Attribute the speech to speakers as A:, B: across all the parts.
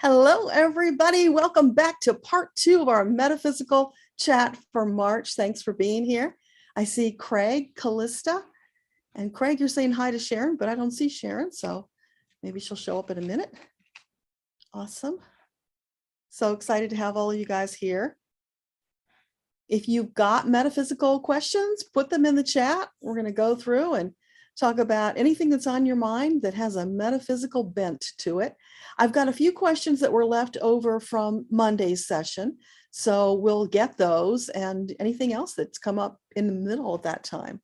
A: Hello, everybody. Welcome back to part 2 of our metaphysical chat for March. Thanks for being here. I see Craig, Callista, and Craig, you're saying hi to Sharon, but I don't see Sharon, so maybe she'll show up in a minute. Awesome. So excited to have all of you guys here. If you've got metaphysical questions, put them in the chat. We're going to go through and talk about anything that's on your mind that has a metaphysical bent to it. I've got a few questions that were left over from Monday's session, so we'll get those and anything else that's come up in the middle of that time.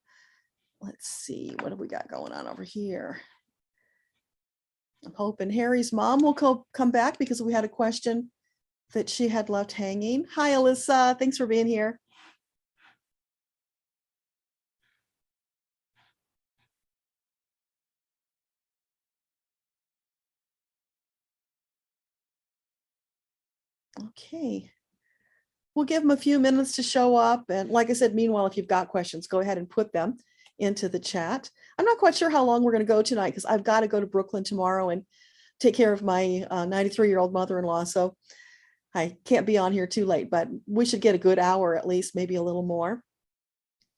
A: Let's see, what have we got going on over here? I'm hoping Harry's mom will come back because we had a question that she had left hanging. Hi, Alyssa. Thanks for being here. Okay. We'll give them a few minutes to show up. And like I said, meanwhile, if you've got questions, go ahead and put them into the chat. I'm not quite sure how long we're going to go tonight because I've got to go to Brooklyn tomorrow and take care of my 93-year-old mother-in-law. So I can't be on here too late, but we should get a good hour at least, maybe a little more.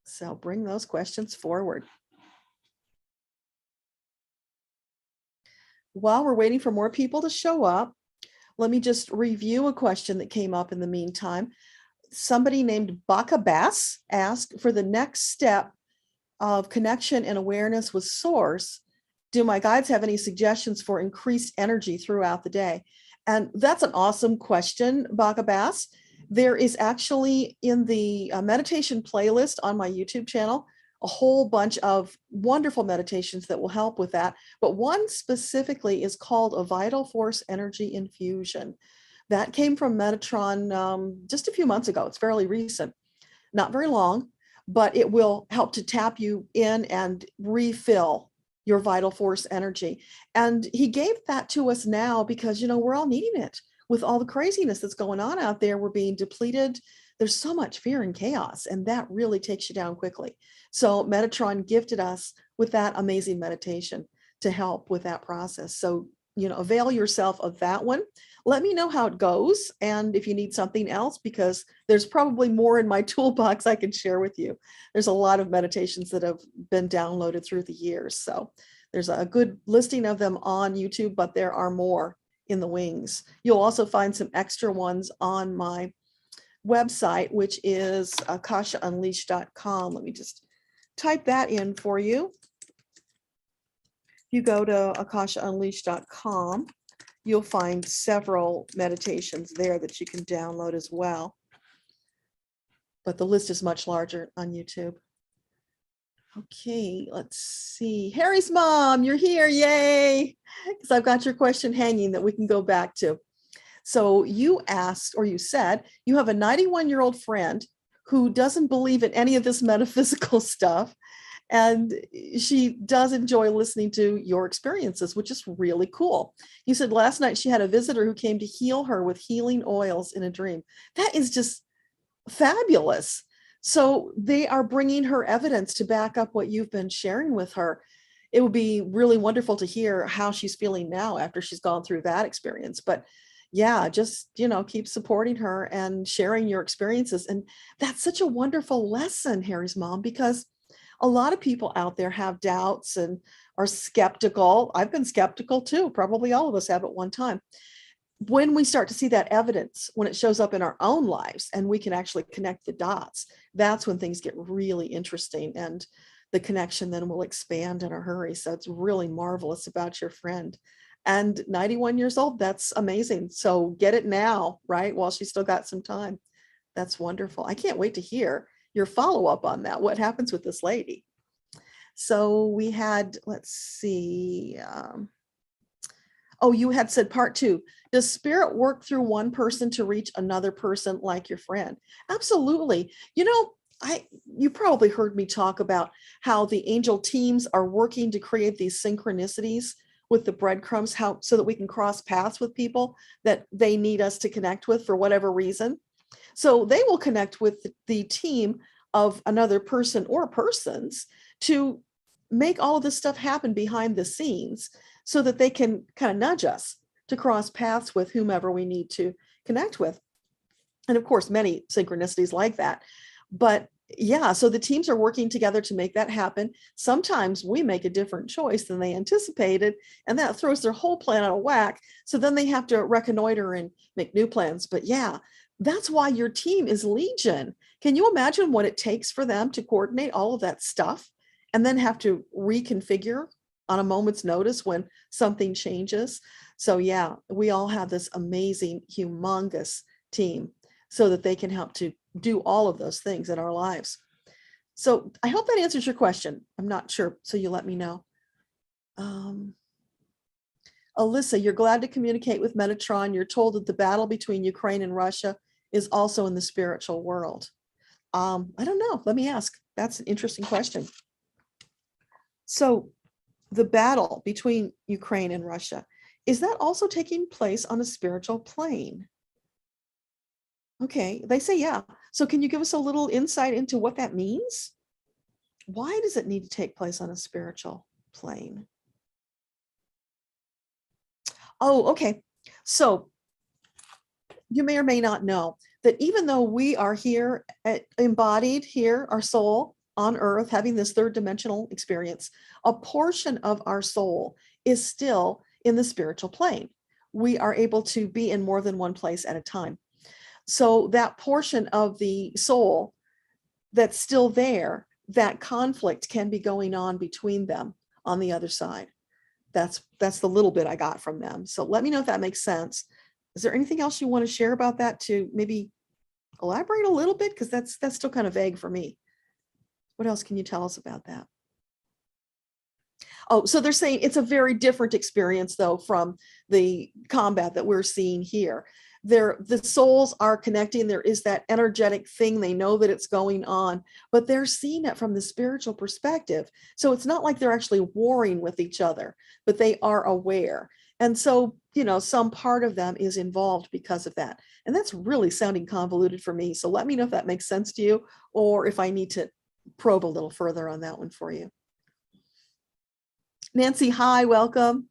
A: So bring those questions forward. While we're waiting for more people to show up, let me just review a question that came up in the meantime. Somebody named Baka Bass asked, for the next step of connection and awareness with Source, do my guides have any suggestions for increased energy throughout the day? And that's an awesome question, Baka Bass. There is actually in the meditation playlist on my YouTube channel, a whole bunch of wonderful meditations that will help with that. But one specifically is called a Vital Force Energy Infusion. That came from Metatron just a few months ago. It's fairly recent, not very long, but it will help to tap you in and refill your vital force energy. And he gave that to us now because, you know, we're all needing it with all the craziness that's going on out there. We're being depleted. There's so much fear and chaos, and that really takes you down quickly. So Metatron gifted us with that amazing meditation to help with that process. So, you know, avail yourself of that one. Let me know how it goes and if you need something else, because there's probably more in my toolbox I can share with you. There's a lot of meditations that have been downloaded through the years. So there's a good listing of them on YouTube, but there are more in the wings. You'll also find some extra ones on my website, which is akashaunleashed.com. Let me just type that in for you. If you go to akashaunleashed.com, you'll find several meditations there that you can download as well. But the list is much larger on YouTube. Okay, let's see. Harry's mom, you're here, yay! Because I've got your question hanging that we can go back to. So you asked, or you said, you have a 91-year-old friend who doesn't believe in any of this metaphysical stuff, and she does enjoy listening to your experiences, which is really cool. You said last night she had a visitor who came to heal her with healing oils in a dream. That is just fabulous. So they are bringing her evidence to back up what you've been sharing with her. It would be really wonderful to hear how she's feeling now after she's gone through that experience. But yeah, just, you know, keep supporting her and sharing your experiences. And that's such a wonderful lesson, Harry's mom, because a lot of people out there have doubts and are skeptical. I've been skeptical too. Probably all of us have at one time. When we start to see that evidence, when it shows up in our own lives and we can actually connect the dots, that's when things get really interesting and the connection then will expand in a hurry. So it's really marvelous about your friend. And 91 years old, that's amazing. So get it now, right? While she's still got some time. That's wonderful. I can't wait to hear your follow-up on that. What happens with this lady? So we had, let's see. Oh, you had said part 2. Does spirit work through one person to reach another person like your friend? Absolutely. You know, you probably heard me talk about how the angel teams are working to create these synchronicities with the breadcrumbs, so that we can cross paths with people that they need us to connect with for whatever reason. So they will connect with the team of another person or persons to make all of this stuff happen behind the scenes so that they can kind of nudge us to cross paths with whomever we need to connect with. And of course, many synchronicities like that. But yeah, so the teams are working together to make that happen. Sometimes we make a different choice than they anticipated, and that throws their whole plan out of whack. So then they have to reconnoiter and make new plans. But yeah, that's why your team is legion. Can you imagine what it takes for them to coordinate all of that stuff and then have to reconfigure on a moment's notice when something changes? So yeah, we all have this amazing, humongous team so that they can help to do all of those things in our lives. So I hope that answers your question. I'm not sure, so you let me know. Alyssa, you're glad to communicate with Metatron. You're told that the battle between Ukraine and Russia is also in the spiritual world. I don't know. Let me ask. That's an interesting question. So the battle between Ukraine and Russia, is that also taking place on a spiritual plane? Okay, they say yeah. So can you give us a little insight into what that means? Why does it need to take place on a spiritual plane? Oh, okay. So you may or may not know that even though we are here, embodied here, our soul on earth, having this third dimensional experience, a portion of our soul is still in the spiritual plane. We are able to be in more than one place at a time. So that portion of the soul that's still there, that conflict can be going on between them on the other side. That's the little bit I got from them. So let me know if that makes sense. Is there anything else you want to share about that to maybe elaborate a little bit? Because that's still kind of vague for me. What else can you tell us about that? Oh, so they're saying it's a very different experience, though, from the combat that we're seeing here. The souls are connecting. There is that energetic thing. They know that it's going on, but they're seeing it from the spiritual perspective. So it's not like they're actually warring with each other, but they are aware. And so, you know, some part of them is involved because of that. And that's really sounding convoluted for me. So let me know if that makes sense to you, or if I need to probe a little further on that one for you. Nancy, hi, welcome.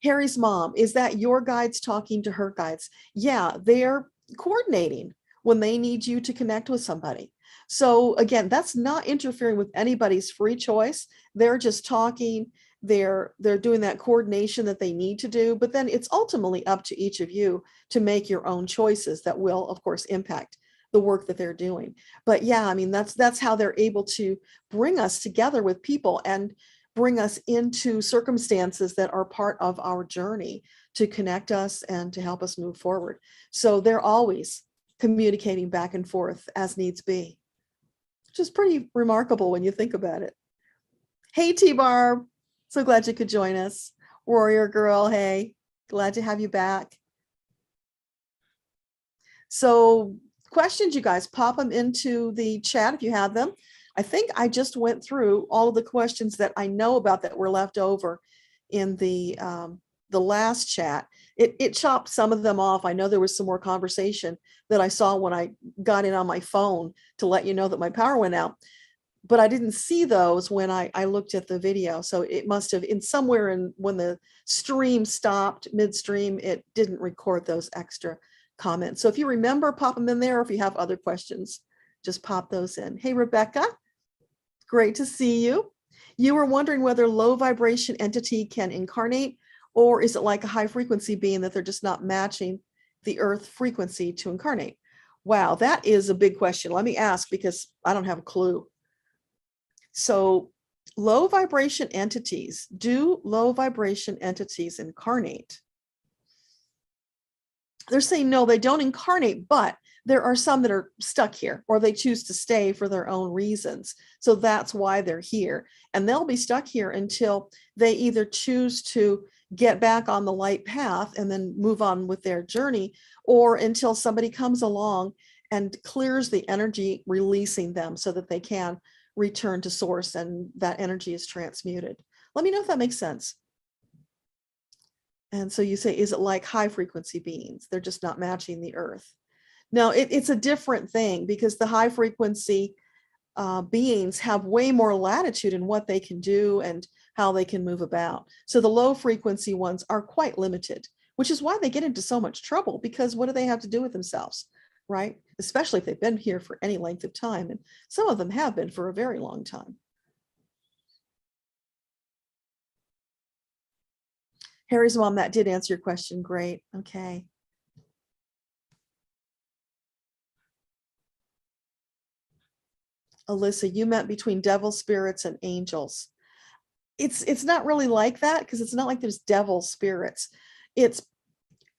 A: Harry's mom, is that your guides talking to her guides? Yeah, they're coordinating when they need you to connect with somebody. So again, that's not interfering with anybody's free choice. They're just talking, they're doing that coordination that they need to do, but then it's ultimately up to each of you to make your own choices that will, of course, impact the work that they're doing. But yeah, I mean, that's how they're able to bring us together with people and bring us into circumstances that are part of our journey to connect us and to help us move forward. So they're always communicating back and forth as needs be, which is pretty remarkable when you think about it. Hey, T-Barb, so glad you could join us. Warrior girl, hey, glad to have you back. So questions, you guys, pop them into the chat if you have them. I think I just went through all of the questions that I know about that were left over in the last chat. It chopped some of them off. I know there was some more conversation that I saw when I got in on my phone to let you know that my power went out, but I didn't see those when I looked at the video. So it must have in somewhere in when the stream stopped midstream, it didn't record those extra comments. So if you remember, pop them in there. If you have other questions, just pop those in. Hey, Rebecca. Great to see you. You were wondering whether low vibration entity can incarnate, or is it like a high frequency being that they're just not matching the earth frequency to incarnate? Wow, that is a big question. Let me ask because I don't have a clue. So low vibration entities, do low vibration entities incarnate? They're saying no, they don't incarnate, but there are some that are stuck here or they choose to stay for their own reasons. So that's why they're here. And they'll be stuck here until they either choose to get back on the light path and then move on with their journey, or until somebody comes along and clears the energy, releasing them so that they can return to source and that energy is transmuted. Let me know if that makes sense. And so you say, is it like high frequency beings? They're just not matching the earth. No, it's a different thing because the high frequency beings have way more latitude in what they can do and how they can move about. So the low frequency ones are quite limited, which is why they get into so much trouble, because what do they have to do with themselves, right? Especially if they've been here for any length of time. And some of them have been for a very long time. Harry's mom, that did answer your question. Great. Okay. Alyssa, you meant between devil spirits and angels. It's not really like that, because it's not like there's devil spirits. It's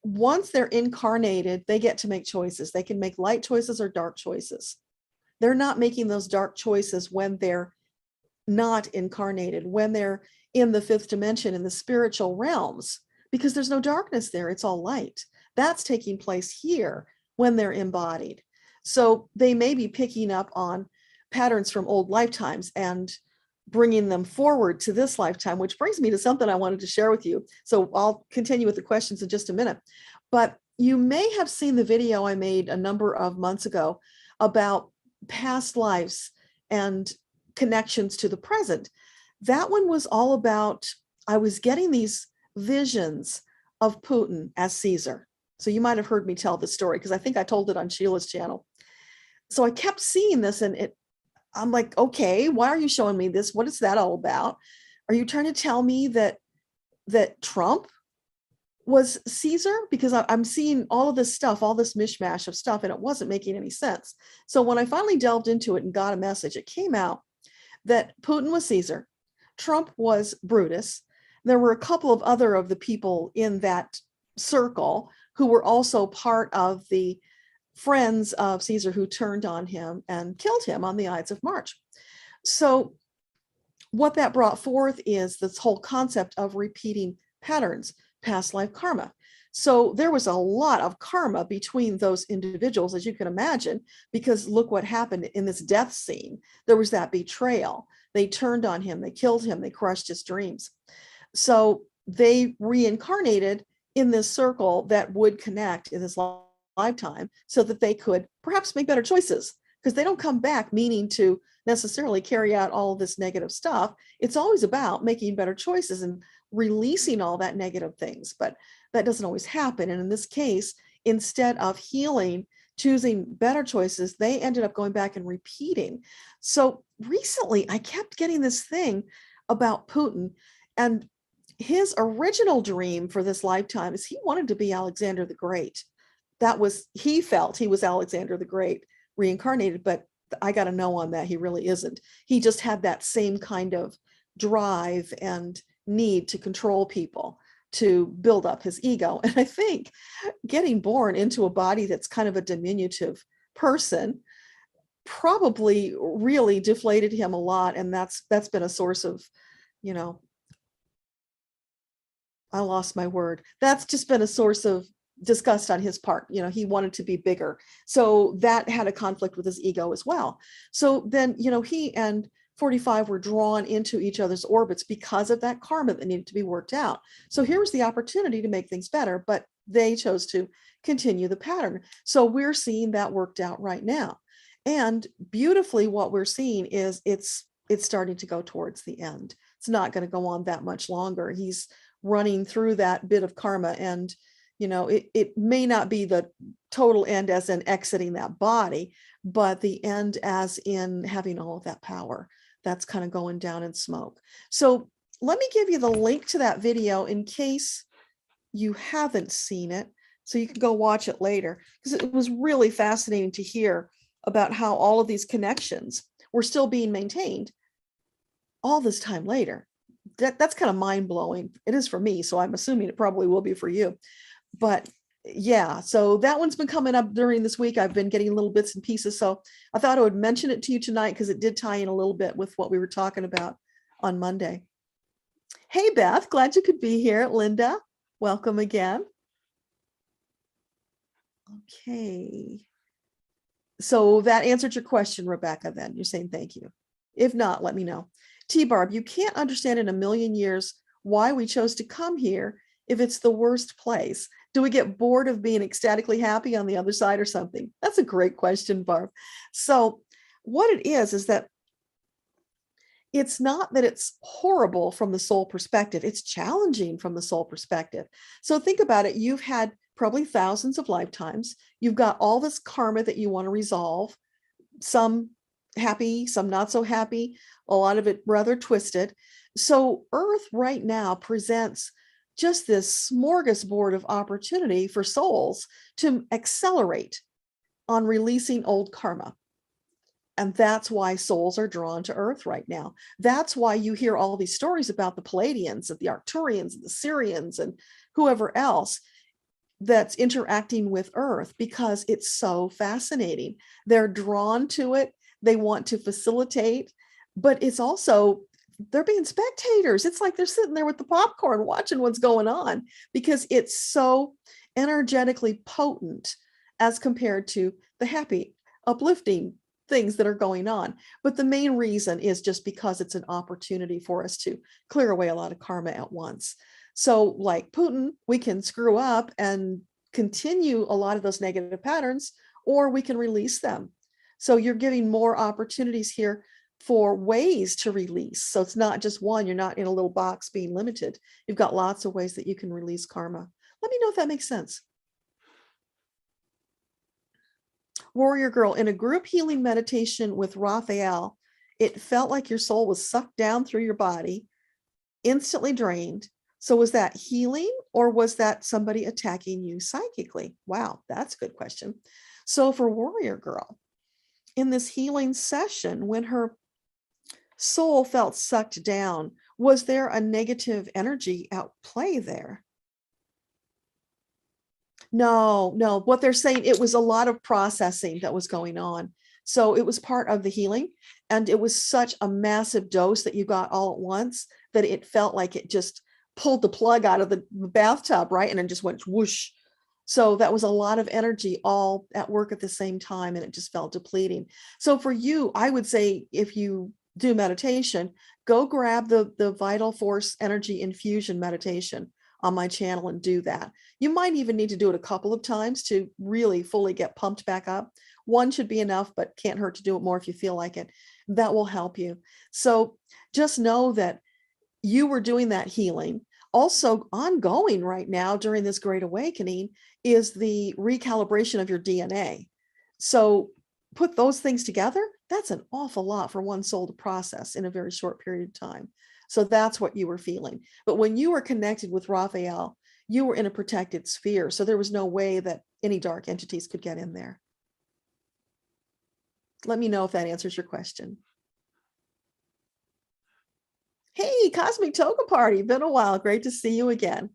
A: once they're incarnated, they get to make choices. They can make light choices or dark choices. They're not making those dark choices when they're not incarnated, when they're in the fifth dimension, in the spiritual realms, because there's no darkness there. It's all light. That's taking place here when they're embodied. So they may be picking up on patterns from old lifetimes and bringing them forward to this lifetime, which brings me to something I wanted to share with you. So I'll continue with the questions in just a minute. But you may have seen the video I made a number of months ago about past lives and connections to the present. That one was all about, I was getting these visions of Putin as Caesar. So you might have heard me tell this story, because I think I told it on Sheila's channel. So I kept seeing this, and I'm like, okay, why are you showing me this? What is that all about? Are you trying to tell me that Trump was Caesar? Because I'm seeing all of this stuff, all this mishmash of stuff, and it wasn't making any sense. So when I finally delved into it and got a message, it came out that Putin was Caesar, Trump was Brutus. There were a couple of other of the people in that circle who were also part of the friends of Caesar who turned on him and killed him on the Ides of March. So what that brought forth is this whole concept of repeating patterns, past life karma. So there was a lot of karma between those individuals, as you can imagine, because look what happened in this death scene. There was that betrayal. They turned on him, they killed him, they crushed his dreams. So they reincarnated in this circle that would connect in this lifetime so that they could perhaps make better choices, because they don't come back meaning to necessarily carry out all of this negative stuff. It's always about making better choices and releasing all that negative things, but that doesn't always happen. And in this case, instead of healing, choosing better choices, they ended up going back and repeating. So recently I kept getting this thing about Putin, and his original dream for this lifetime is he wanted to be Alexander the Great. That was, he felt he was Alexander the Great reincarnated, but I got to know on that. He really isn't. He just had that same kind of drive and need to control people, to build up his ego. And I think getting born into a body that's kind of a diminutive person probably really deflated him a lot. And that's been a source of, you know, I lost my word. That's just been a source of disgust on his part. You know, he wanted to be bigger. So that had a conflict with his ego as well. So then, you know, he and 45 were drawn into each other's orbits because of that karma that needed to be worked out. So here was the opportunity to make things better, but they chose to continue the pattern. So we're seeing that worked out right now. And beautifully, what we're seeing is it's starting to go towards the end. It's not going to go on that much longer. He's running through that bit of karma, and you know, it may not be the total end as in exiting that body, but the end as in having all of that power that's kind of going down in smoke. So let me give you the link to that video in case you haven't seen it, so you can go watch it later, because it was really fascinating to hear about how all of these connections were still being maintained all this time later. That's kind of mind-blowing. It is for me, so I'm assuming it probably will be for you. But yeah, so that one's been coming up during this week. I've been getting little bits and pieces, so I thought I would mention it to you tonight because it did tie in a little bit with what we were talking about on Monday. Hey Beth, glad you could be here. Linda, welcome again. Okay, so that answered your question, Rebecca. Then you're saying thank you. If not, let me know. T-Barb, you can't understand in a million years why we chose to come here if it's the worst place. Do we get bored of being ecstatically happy on the other side or something? That's a great question, Barb. So what it is that it's not that it's horrible from the soul perspective. It's challenging from the soul perspective. So think about it. You've had probably thousands of lifetimes. You've got all this karma that you want to resolve, some happy, some not so happy, a lot of it rather twisted. So Earth right now presents just this smorgasbord of opportunity for souls to accelerate on releasing old karma. And that's why souls are drawn to Earth right now. That's why you hear all these stories about the Palladians and the Arcturians and the Syrians and whoever else that's interacting with Earth, because it's so fascinating. They're drawn to it. They want to facilitate, but it's also, they're being spectators. It's like they're sitting there with the popcorn watching what's going on, because it's so energetically potent as compared to the happy, uplifting things that are going on. But the main reason is just because it's an opportunity for us to clear away a lot of karma at once. So like Putin, we can screw up and continue a lot of those negative patterns, or we can release them. So you're giving more opportunities here for ways to release. So it's not just one, you're not in a little box being limited. You've got lots of ways that you can release karma. Let me know if that makes sense. Warrior Girl, in a group healing meditation with Raphael, it felt like your soul was sucked down through your body, instantly drained. So was that healing, or was that somebody attacking you psychically? Wow, that's a good question. So for Warrior Girl, in this healing session, when her soul felt sucked down, was there a negative energy at play there? No, what they're saying, it was a lot of processing that was going on. So it was part of the healing, and it was such a massive dose that you got all at once that it felt like it just pulled the plug out of the bathtub, right? And it just went whoosh. So that was a lot of energy all at work at the same time, and it just felt depleting. So for you, I would say, if you do meditation, go grab the Vital Force Energy Infusion meditation on my channel and do that. You might even need to do it a couple of times to really fully get pumped back up. One should be enough, but can't hurt to do it more if you feel like it. That will help you. So just know that you were doing that healing. Also ongoing right now during this Great Awakening is the recalibration of your DNA. So put those things together, that's an awful lot for one soul to process in a very short period of time. So that's what you were feeling. But when you were connected with Raphael, you were in a protected sphere. So there was no way that any dark entities could get in there. Let me know if that answers your question. Hey, Cosmic Toga Party, been a while. Great to see you again.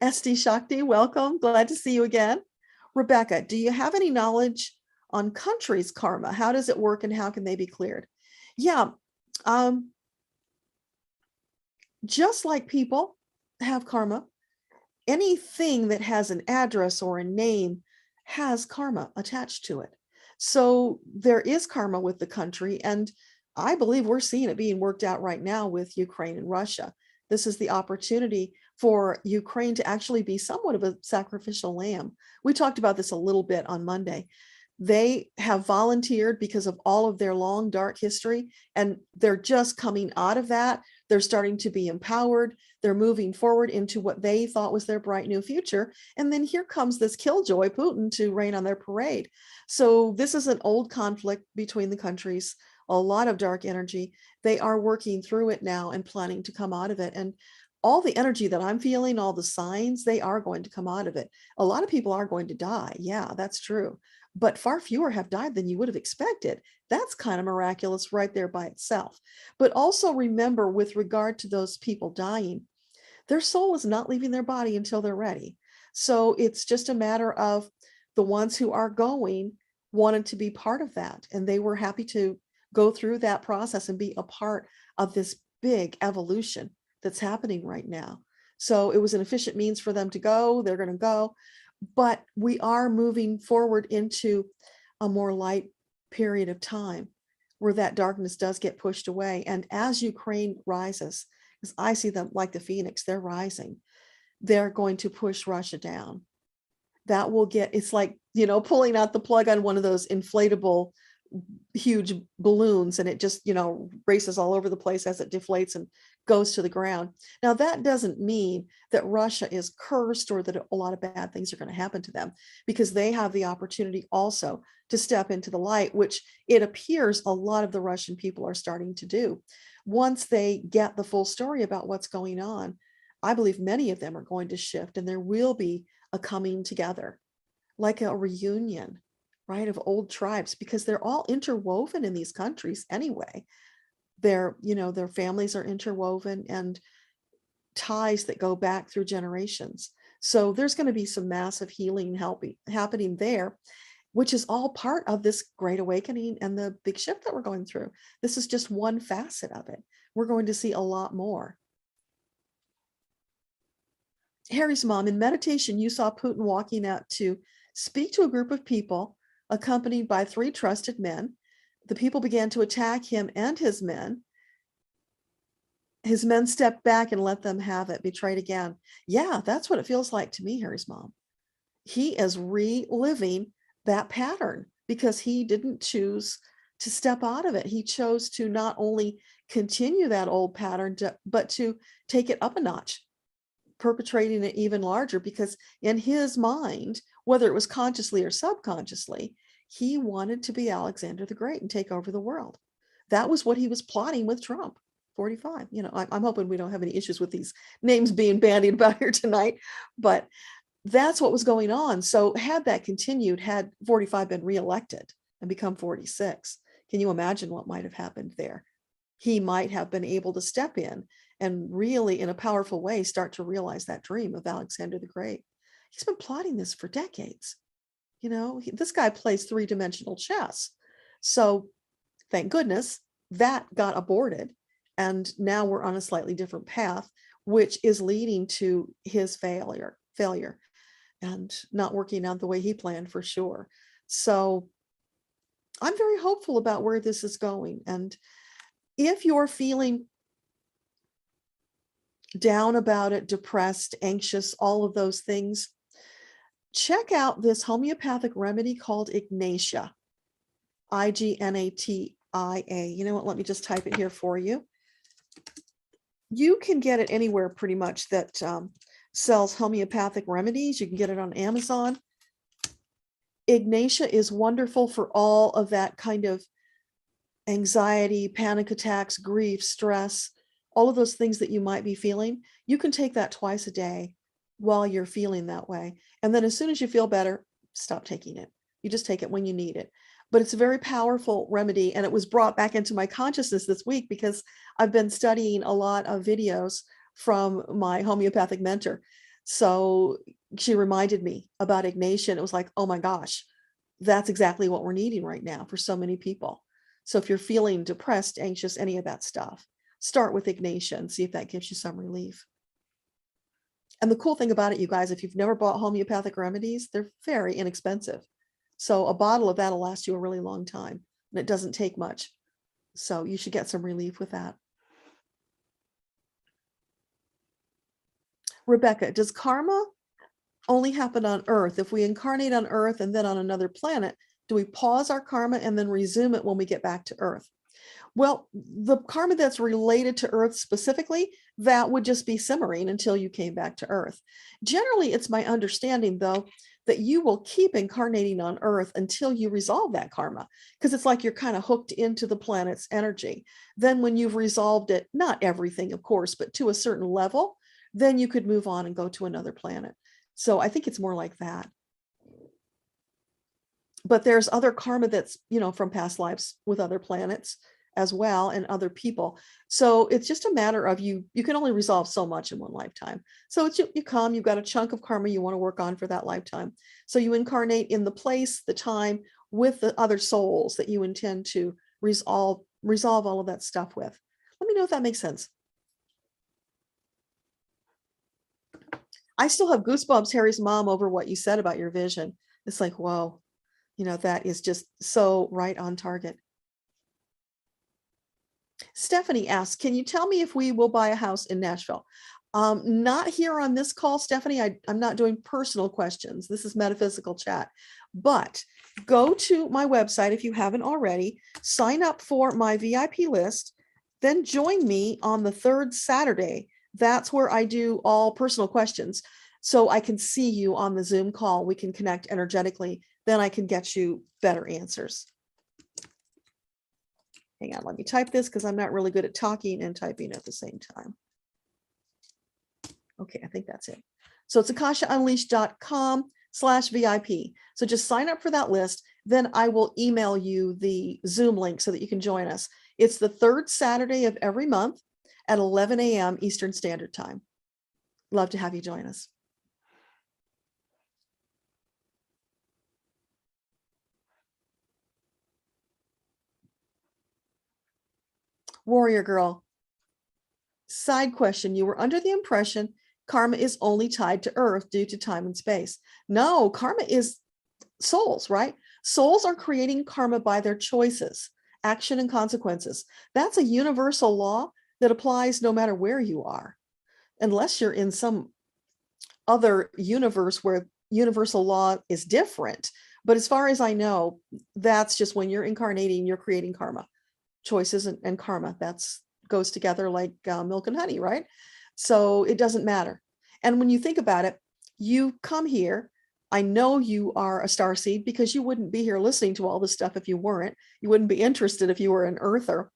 A: SD Shakti, welcome. Glad to see you again. Rebecca, do you have any knowledge on countries' karma? How does it work and how can they be cleared? Yeah, just like people have karma, anything that has an address or a name has karma attached to it. So there is karma with the country, and I believe we're seeing it being worked out right now with Ukraine and Russia. This is the opportunity for Ukraine to actually be somewhat of a sacrificial lamb. We talked about this a little bit on Monday. They have volunteered because of all of their long, dark history, and they're just coming out of that. They're starting to be empowered. They're moving forward into what they thought was their bright new future. And then here comes this killjoy, Putin, to rain on their parade. So this is an old conflict between the countries, a lot of dark energy. They are working through it now and planning to come out of it. And all the energy that I'm feeling, all the signs, they are going to come out of it. A lot of people are going to die. Yeah, that's true. But far fewer have died than you would have expected. That's kind of miraculous right there by itself. But also remember, with regard to those people dying, their soul is not leaving their body until they're ready. So it's just a matter of the ones who are going wanted to be part of that. And they were happy to go through that process and be a part of this big evolution that's happening right now. So it was an efficient means for them to go. They're going to go. But we are moving forward into a more light period of time where that darkness does get pushed away. And as Ukraine rises, because I see them like the phoenix, they're rising, they're going to push Russia down. That will get, it's like, pulling out the plug on one of those inflatable huge balloons, and it just, races all over the place as it deflates and goes to the ground. Now, that doesn't mean that Russia is cursed or that a lot of bad things are going to happen to them, because they have the opportunity also to step into the light, which it appears a lot of the Russian people are starting to do. Once they get the full story about what's going on, I believe many of them are going to shift, and there will be a coming together, like a reunion, right, of old tribes, because they're all interwoven in these countries anyway. Their families are interwoven, and ties that go back through generations. So there's going to be some massive healing happening there, which is all part of this great awakening and the big shift that we're going through. This is just one facet of it. We're going to see a lot more. Harry's mom, in meditation, you saw Putin walking out to speak to a group of people, accompanied by 3 trusted men. The people began to attack him and his men. His men stepped back and let them have it, betrayed again. Yeah, that's what it feels like to me, Harry's mom. He is reliving that pattern because he didn't choose to step out of it. He chose to not only continue that old pattern, but to take it up a notch, perpetrating it even larger, because in his mind, whether it was consciously or subconsciously, he wanted to be Alexander the Great and take over the world. That was what he was plotting with Trump. 45. I'm hoping we don't have any issues with these names being bandied about here tonight, but that's what was going on. So had that continued, had 45 been reelected and become 46, can you imagine what might have happened there? He might have been able to step in and really, in a powerful way, start to realize that dream of Alexander the Great. He's been plotting this for decades. This guy plays 3-dimensional chess. So thank goodness that got aborted. And now we're on a slightly different path, which is leading to his failure and not working out the way he planned, for sure. So I'm very hopeful about where this is going. And if you're feeling down about it, depressed, anxious, all of those things, check out this homeopathic remedy called Ignatia, Ignatia. You know what? Let me just type it here for you. You can get it anywhere pretty much that sells homeopathic remedies. You can get it on Amazon. Ignatia is wonderful for all of that kind of anxiety, panic attacks, grief, stress, all of those things that you might be feeling. You can take that twice a day while you're feeling that way. And then as soon as you feel better, stop taking it. You just take it when you need it. But it's a very powerful remedy, and it was brought back into my consciousness this week because I've been studying a lot of videos from my homeopathic mentor. So she reminded me about Ignatia, and it was like, oh my gosh, that's exactly what we're needing right now for so many people. So if you're feeling depressed, anxious, any of that stuff, start with Ignatia and see if that gives you some relief. And the cool thing about it, you guys, if you've never bought homeopathic remedies, they're very inexpensive. So a bottle of that'll last you a really long time, and it doesn't take much. So you should get some relief with that. Rebecca, does karma only happen on Earth? If we incarnate on Earth and then on another planet, do we pause our karma and then resume it when we get back to Earth? Well, the karma that's related to Earth specifically, that would just be simmering until you came back to Earth. Generally, it's my understanding, though, that you will keep incarnating on Earth until you resolve that karma, because it's like you're kind of hooked into the planet's energy. Then when you've resolved it, not everything, of course, but to a certain level, then you could move on and go to another planet. So I think it's more like that. But there's other karma that's, from past lives with other planets as well, and other people. So it's just a matter of you can only resolve so much in one lifetime. So it's you've got a chunk of karma you want to work on for that lifetime. So you incarnate in the place, the time, with the other souls that you intend to resolve all of that stuff with. Let me know if that makes sense. I still have goosebumps, Harry's mom, over what you said about your vision. It's like, whoa, that is just so right on target. Stephanie asks, can you tell me if we will buy a house in Nashville? Not here on this call, Stephanie. I'm not doing personal questions. This is Metaphysical Chat. But go to my website if you haven't already, sign up for my VIP list, then join me on the third Saturday. That's where I do all personal questions. So I can see you on the Zoom call. We can connect energetically. Then I can get you better answers. Hang on, let me type this because I'm not really good at talking and typing at the same time. Okay, I think that's it. So it's akashaunleashed.com/VIP. So just sign up for that list. Then I will email you the Zoom link so that you can join us. It's the third Saturday of every month at 11 a.m. Eastern Standard Time. Love to have you join us. Warrior Girl. Side question. You were under the impression karma is only tied to earth due to time and space. No, karma is souls, right? Souls are creating karma by their choices, action and consequences. That's a universal law that applies no matter where you are, unless you're in some other universe where universal law is different. But as far as I know, that's just when you're incarnating, you're creating karma. Choices and karma, that's goes together like milk and honey, right? So it doesn't matter. And when you think about it, you come here. I know you are a starseed because you wouldn't be here listening to all this stuff if you weren't. You wouldn't be interested if you were an earther.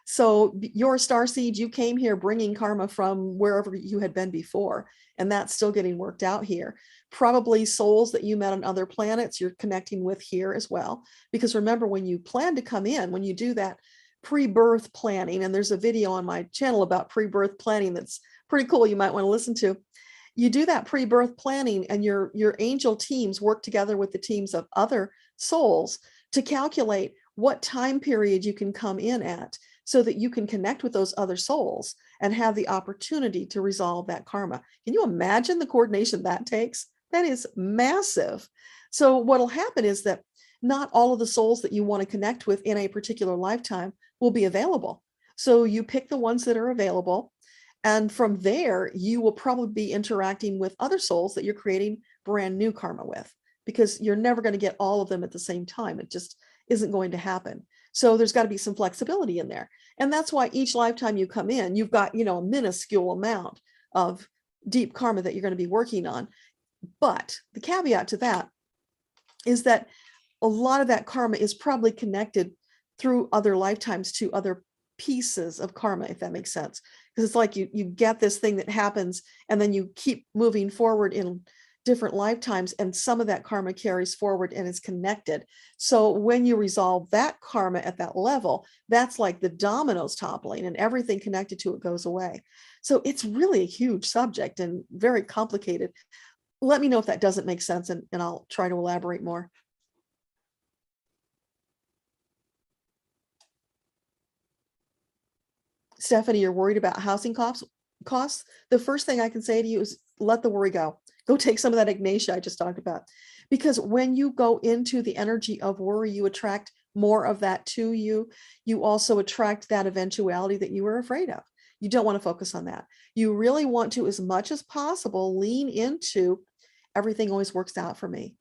A: So you're a starseed. You came here bringing karma from wherever you had been before, and that's still getting worked out here. Probably souls that you met on other planets you're connecting with here as well. Because remember, when you plan to come in, when you do that pre-birth planning, and there's a video on my channel about pre-birth planning that's pretty cool, you might want to listen to. You do that pre-birth planning, and your angel teams work together with the teams of other souls to calculate what time period you can come in at so that you can connect with those other souls and have the opportunity to resolve that karma. Can you imagine the coordination that takes? That is massive. So what'll happen is that not all of the souls that you want to connect with in a particular lifetime will be available. So you pick the ones that are available. And from there, you will probably be interacting with other souls that you're creating brand new karma with, because you're never going to get all of them at the same time. It just isn't going to happen. So there's got to be some flexibility in there. And that's why each lifetime you come in, you've got, a minuscule amount of deep karma that you're going to be working on. But the caveat to that is that a lot of that karma is probably connected through other lifetimes to other pieces of karma, if that makes sense. Because it's like you get this thing that happens, and then you keep moving forward in different lifetimes, and some of that karma carries forward and is connected. So when you resolve that karma at that level, that's like the dominoes toppling, and everything connected to it goes away. So it's really a huge subject and very complicated. Let me know if that doesn't make sense, and I'll try to elaborate more. Stephanie, you're worried about housing costs. The first thing I can say to you is let the worry go. Go take some of that Ignatia I just talked about. Because when you go into the energy of worry, you attract more of that to you. You also attract that eventuality that you were afraid of. You don't want to focus on that. You really want to, as much as possible, lean into everything always works out for me.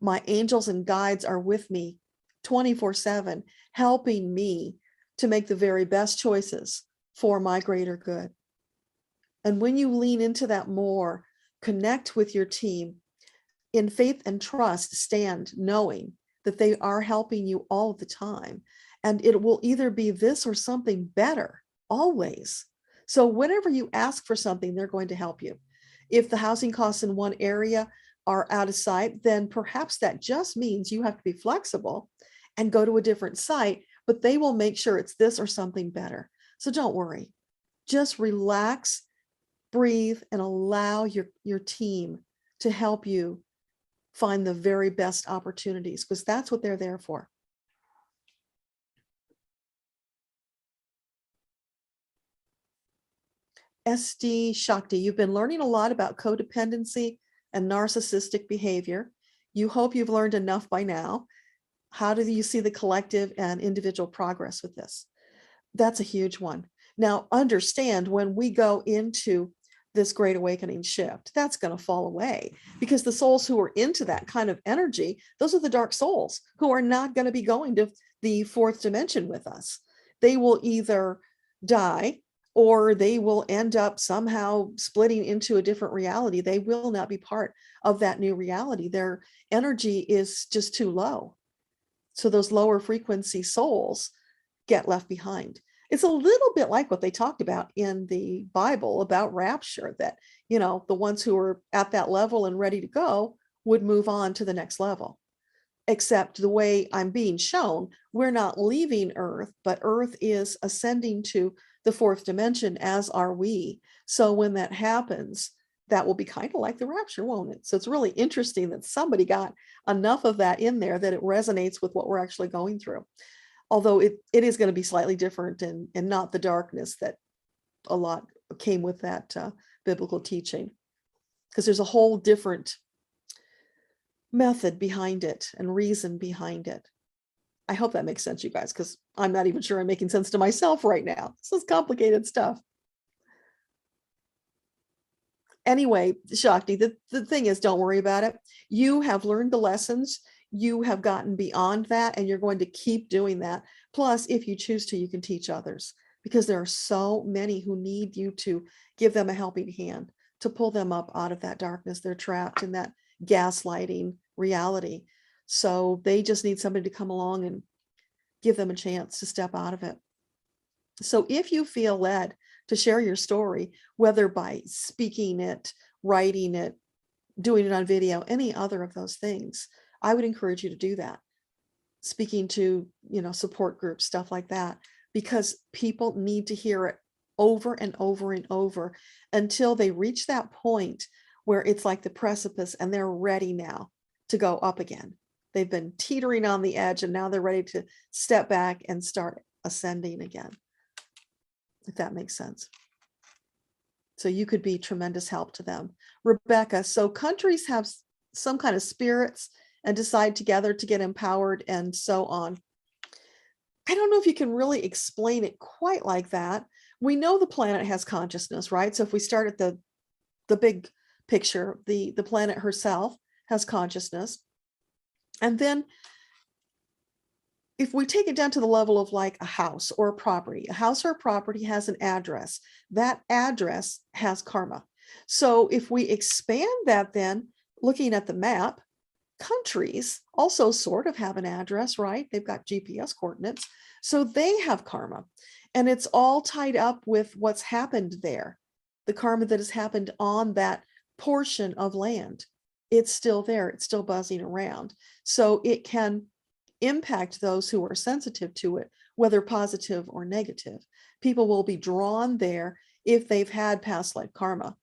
A: My angels and guides are with me 24/7, helping me to make the very best choices for my greater good. And when you lean into that more, connect with your team in faith and trust, stand knowing that they are helping you all the time. And it will either be this or something better, always. So whenever you ask for something, they're going to help you. If the housing costs in one area are out of sight, then perhaps that just means you have to be flexible and go to a different site, but they will make sure it's this or something better. So don't worry, just relax, breathe, and allow your team to help you find the very best opportunities, because that's what they're there for. SD Shakti, you've been learning a lot about codependency and narcissistic behavior. You hope you've learned enough by now. How do you see the collective and individual progress with this? That's a huge one. Now, understand when we go into this great awakening shift, that's going to fall away, because the souls who are into that kind of energy, those are the dark souls who are not going to be going to the fourth dimension with us. They will either die or they will end up somehow splitting into a different reality. They will not be part of that new reality. Their energy is just too low. So those lower frequency souls get left behind. It's a little bit like what they talked about in the Bible about rapture, that, you know, the ones who are at that level and ready to go would move on to the next level. Except the way I'm being shown, we're not leaving Earth, but Earth is ascending to the fourth dimension, as are we. So when that happens, that will be kind of like the rapture, won't it? So it's really interesting that somebody got enough of that in there that it resonates with what we're actually going through. Although it is going to be slightly different, and not the darkness that a lot came with that biblical teaching, because there's a whole different method behind it and reason behind it. I hope that makes sense, you guys, because I'm not even sure I'm making sense to myself right now. This is complicated stuff. Anyway, Shakti, the thing is, don't worry about it. You have learned the lessons. You have gotten beyond that, and you're going to keep doing that. Plus, if you choose to, you can teach others, because there are so many who need you to give them a helping hand, to pull them up out of that darkness. They're trapped in that gaslighting reality. So they just need somebody to come along and give them a chance to step out of it. So if you feel led to share your story, whether by speaking it, writing it, doing it on video, any other of those things, I would encourage you to do that. Speaking to, you know, support groups, stuff like that, because people need to hear it over and over and over until they reach that point where it's like the precipice and they're ready now to go up again. They've been teetering on the edge and now they're ready to step back and start ascending again, if that makes sense. So you could be tremendous help to them. Rebecca, so countries have some kind of spirits and decide together to get empowered and so on. I don't know if you can really explain it quite like that. We know the planet has consciousness, right? So if we start at the big picture, the planet herself has consciousness. And then if we take it down to the level of like a house or a property or a property has an address. That address has karma. So if we expand that, then looking at the map, countries also sort of have an address, right? They've got GPS coordinates. So they have karma. And it's all tied up with what's happened there. The karma that has happened on that portion of land. It's still there. It's still buzzing around. So it can impact those who are sensitive to it, whether positive or negative. People will be drawn there if they've had past life karma.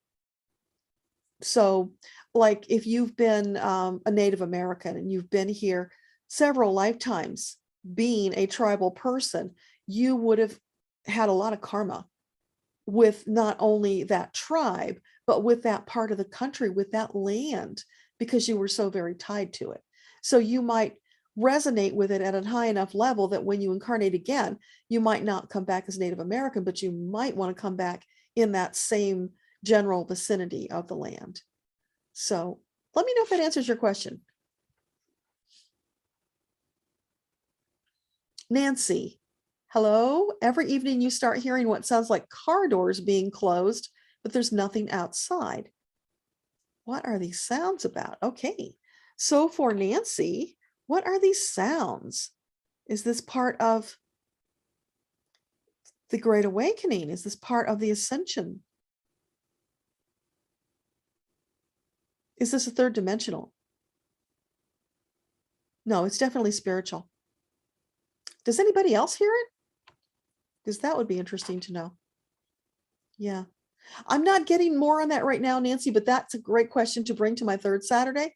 A: So like if you've been a Native American and you've been here several lifetimes being a tribal person, you would have had a lot of karma with not only that tribe, but with that part of the country, with that land, because you were so very tied to it. So you might resonate with it at a high enough level that when you incarnate again, you might not come back as Native American, but you might want to come back in that same general vicinity of the land. So let me know if that answers your question. Nancy, hello. Every evening you start hearing what sounds like car doors being closed, but there's nothing outside. What are these sounds about? Okay. So for Nancy, what are these sounds? Is this part of the Great Awakening? Is this part of the Ascension? Is this a third dimensional? No, it's definitely spiritual. Does anybody else hear it? Because that would be interesting to know. Yeah. I'm not getting more on that right now, Nancy, but that's a great question to bring to my third Saturday.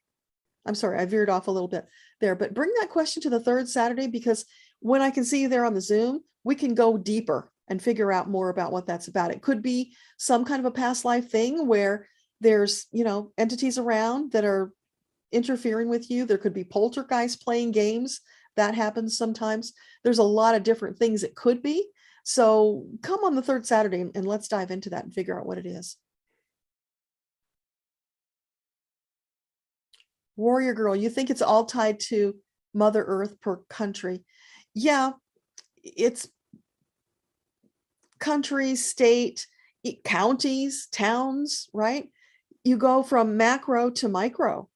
A: I'm sorry, I veered off a little bit there, but bring that question to the third Saturday, because when I can see you there on the Zoom, we can go deeper and figure out more about what that's about. It could be some kind of a past life thing where there's, you know, entities around that are interfering with you. There could be poltergeists playing games. That happens sometimes. There's a lot of different things it could be. So come on the third Saturday and let's dive into that and figure out what it is. Warrior Girl, you think it's all tied to Mother Earth per country. Yeah, it's countries, state, counties, towns, right? You go from macro to micro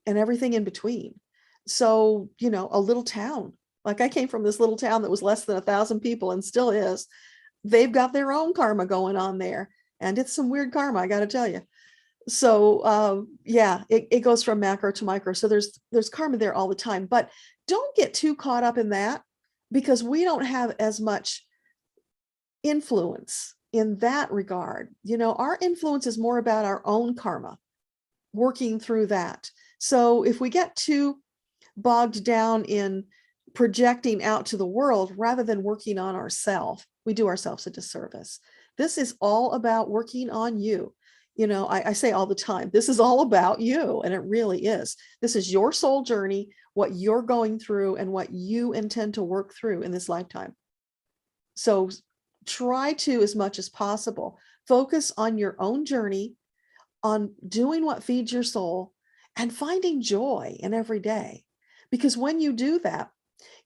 A: and everything in between. So, you know, a little town, like I came from this little town that was less than 1,000 people and still is. They've got their own karma going on there. And it's some weird karma, I got to tell you. So yeah, it goes from macro to micro. So there's karma there all the time, but don't get too caught up in that, because we don't have as much influence in that regard. You know, our influence is more about our own karma, working through that. So if we get too bogged down in projecting out to the world rather than working on ourselves, we do ourselves a disservice. This is all about working on you. You know, I say all the time, this is all about you, and it really is. This is your soul journey, what you're going through and what you intend to work through in this lifetime. So try to, as much as possible, focus on your own journey, on doing what feeds your soul, and finding joy in every day. Because when you do that,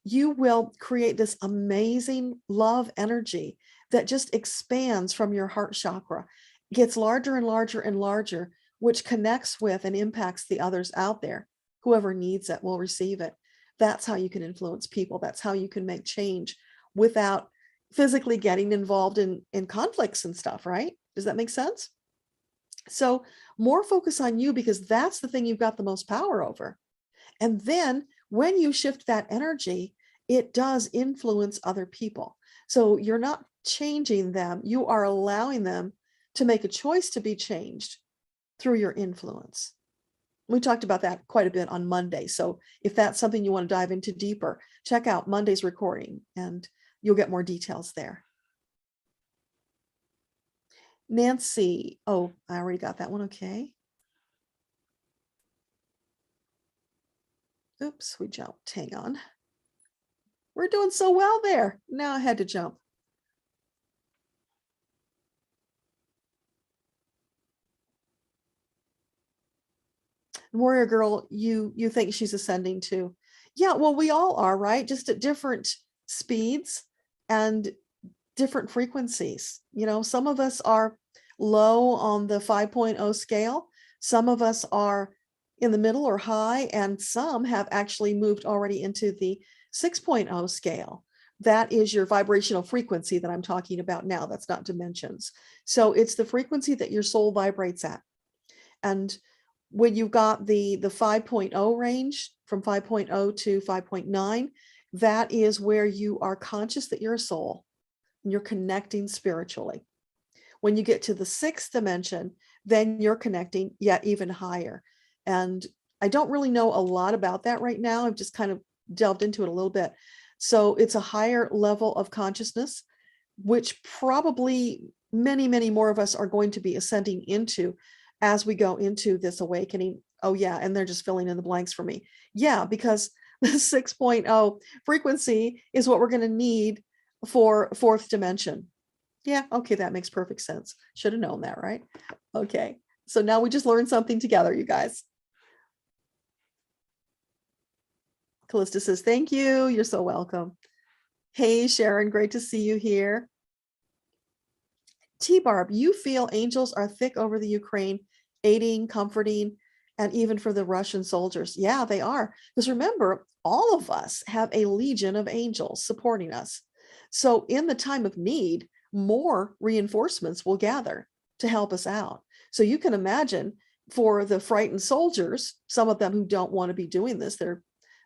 A: you will create this amazing love energy that just expands from your heart chakra, gets larger and larger and larger, which connects with and impacts the others out there. Whoever needs it will receive it. That's how you can influence people. That's how you can make change without physically getting involved in conflicts and stuff, right? Does that make sense? So more focus on you, because that's the thing you've got the most power over. And then when you shift that energy, it does influence other people. So you're not changing them. You are allowing them to make a choice to be changed through your influence. We talked about that quite a bit on Monday. So if that's something you want to dive into deeper, check out Monday's recording and you'll get more details there. Nancy, oh, I already got that one. Okay. Oops, we jumped. Hang on. We're doing so well there. Now I had to jump. Warrior Girl, you think she's ascending too? Yeah, well, we all are, right? Just at different speeds and different frequencies. You know, some of us are low on the 5.0 scale. Some of us are in the middle or high, and some have actually moved already into the 6.0 scale. That is your vibrational frequency that I'm talking about now. That's not dimensions. So it's the frequency that your soul vibrates at. And when you've got the 5.0 range, from 5.0 to 5.9, that is where you are conscious that you're a soul and you're connecting spiritually. When you get to the 6th dimension, then you're connecting yet even higher. And I don't really know a lot about that right now. I've just kind of delved into it a little bit. So it's a higher level of consciousness, which probably many, many more of us are going to be ascending into as we go into this awakening. Oh yeah, and they're just filling in the blanks for me. Yeah, because the 6.0 frequency is what we're going to need for 4th dimension. Yeah, okay, that makes perfect sense. Should have known that, right? Okay, so now we just learned something together, you guys. Callista says, thank you. You're so welcome. Hey, Sharon, great to see you here. T-Barb, you feel angels are thick over the Ukraine, aiding, comforting, and even for the Russian soldiers. Yeah, they are. Because remember, all of us have a legion of angels supporting us. So in the time of need, more reinforcements will gather to help us out. So you can imagine for the frightened soldiers, some of them who don't want to be doing this, they're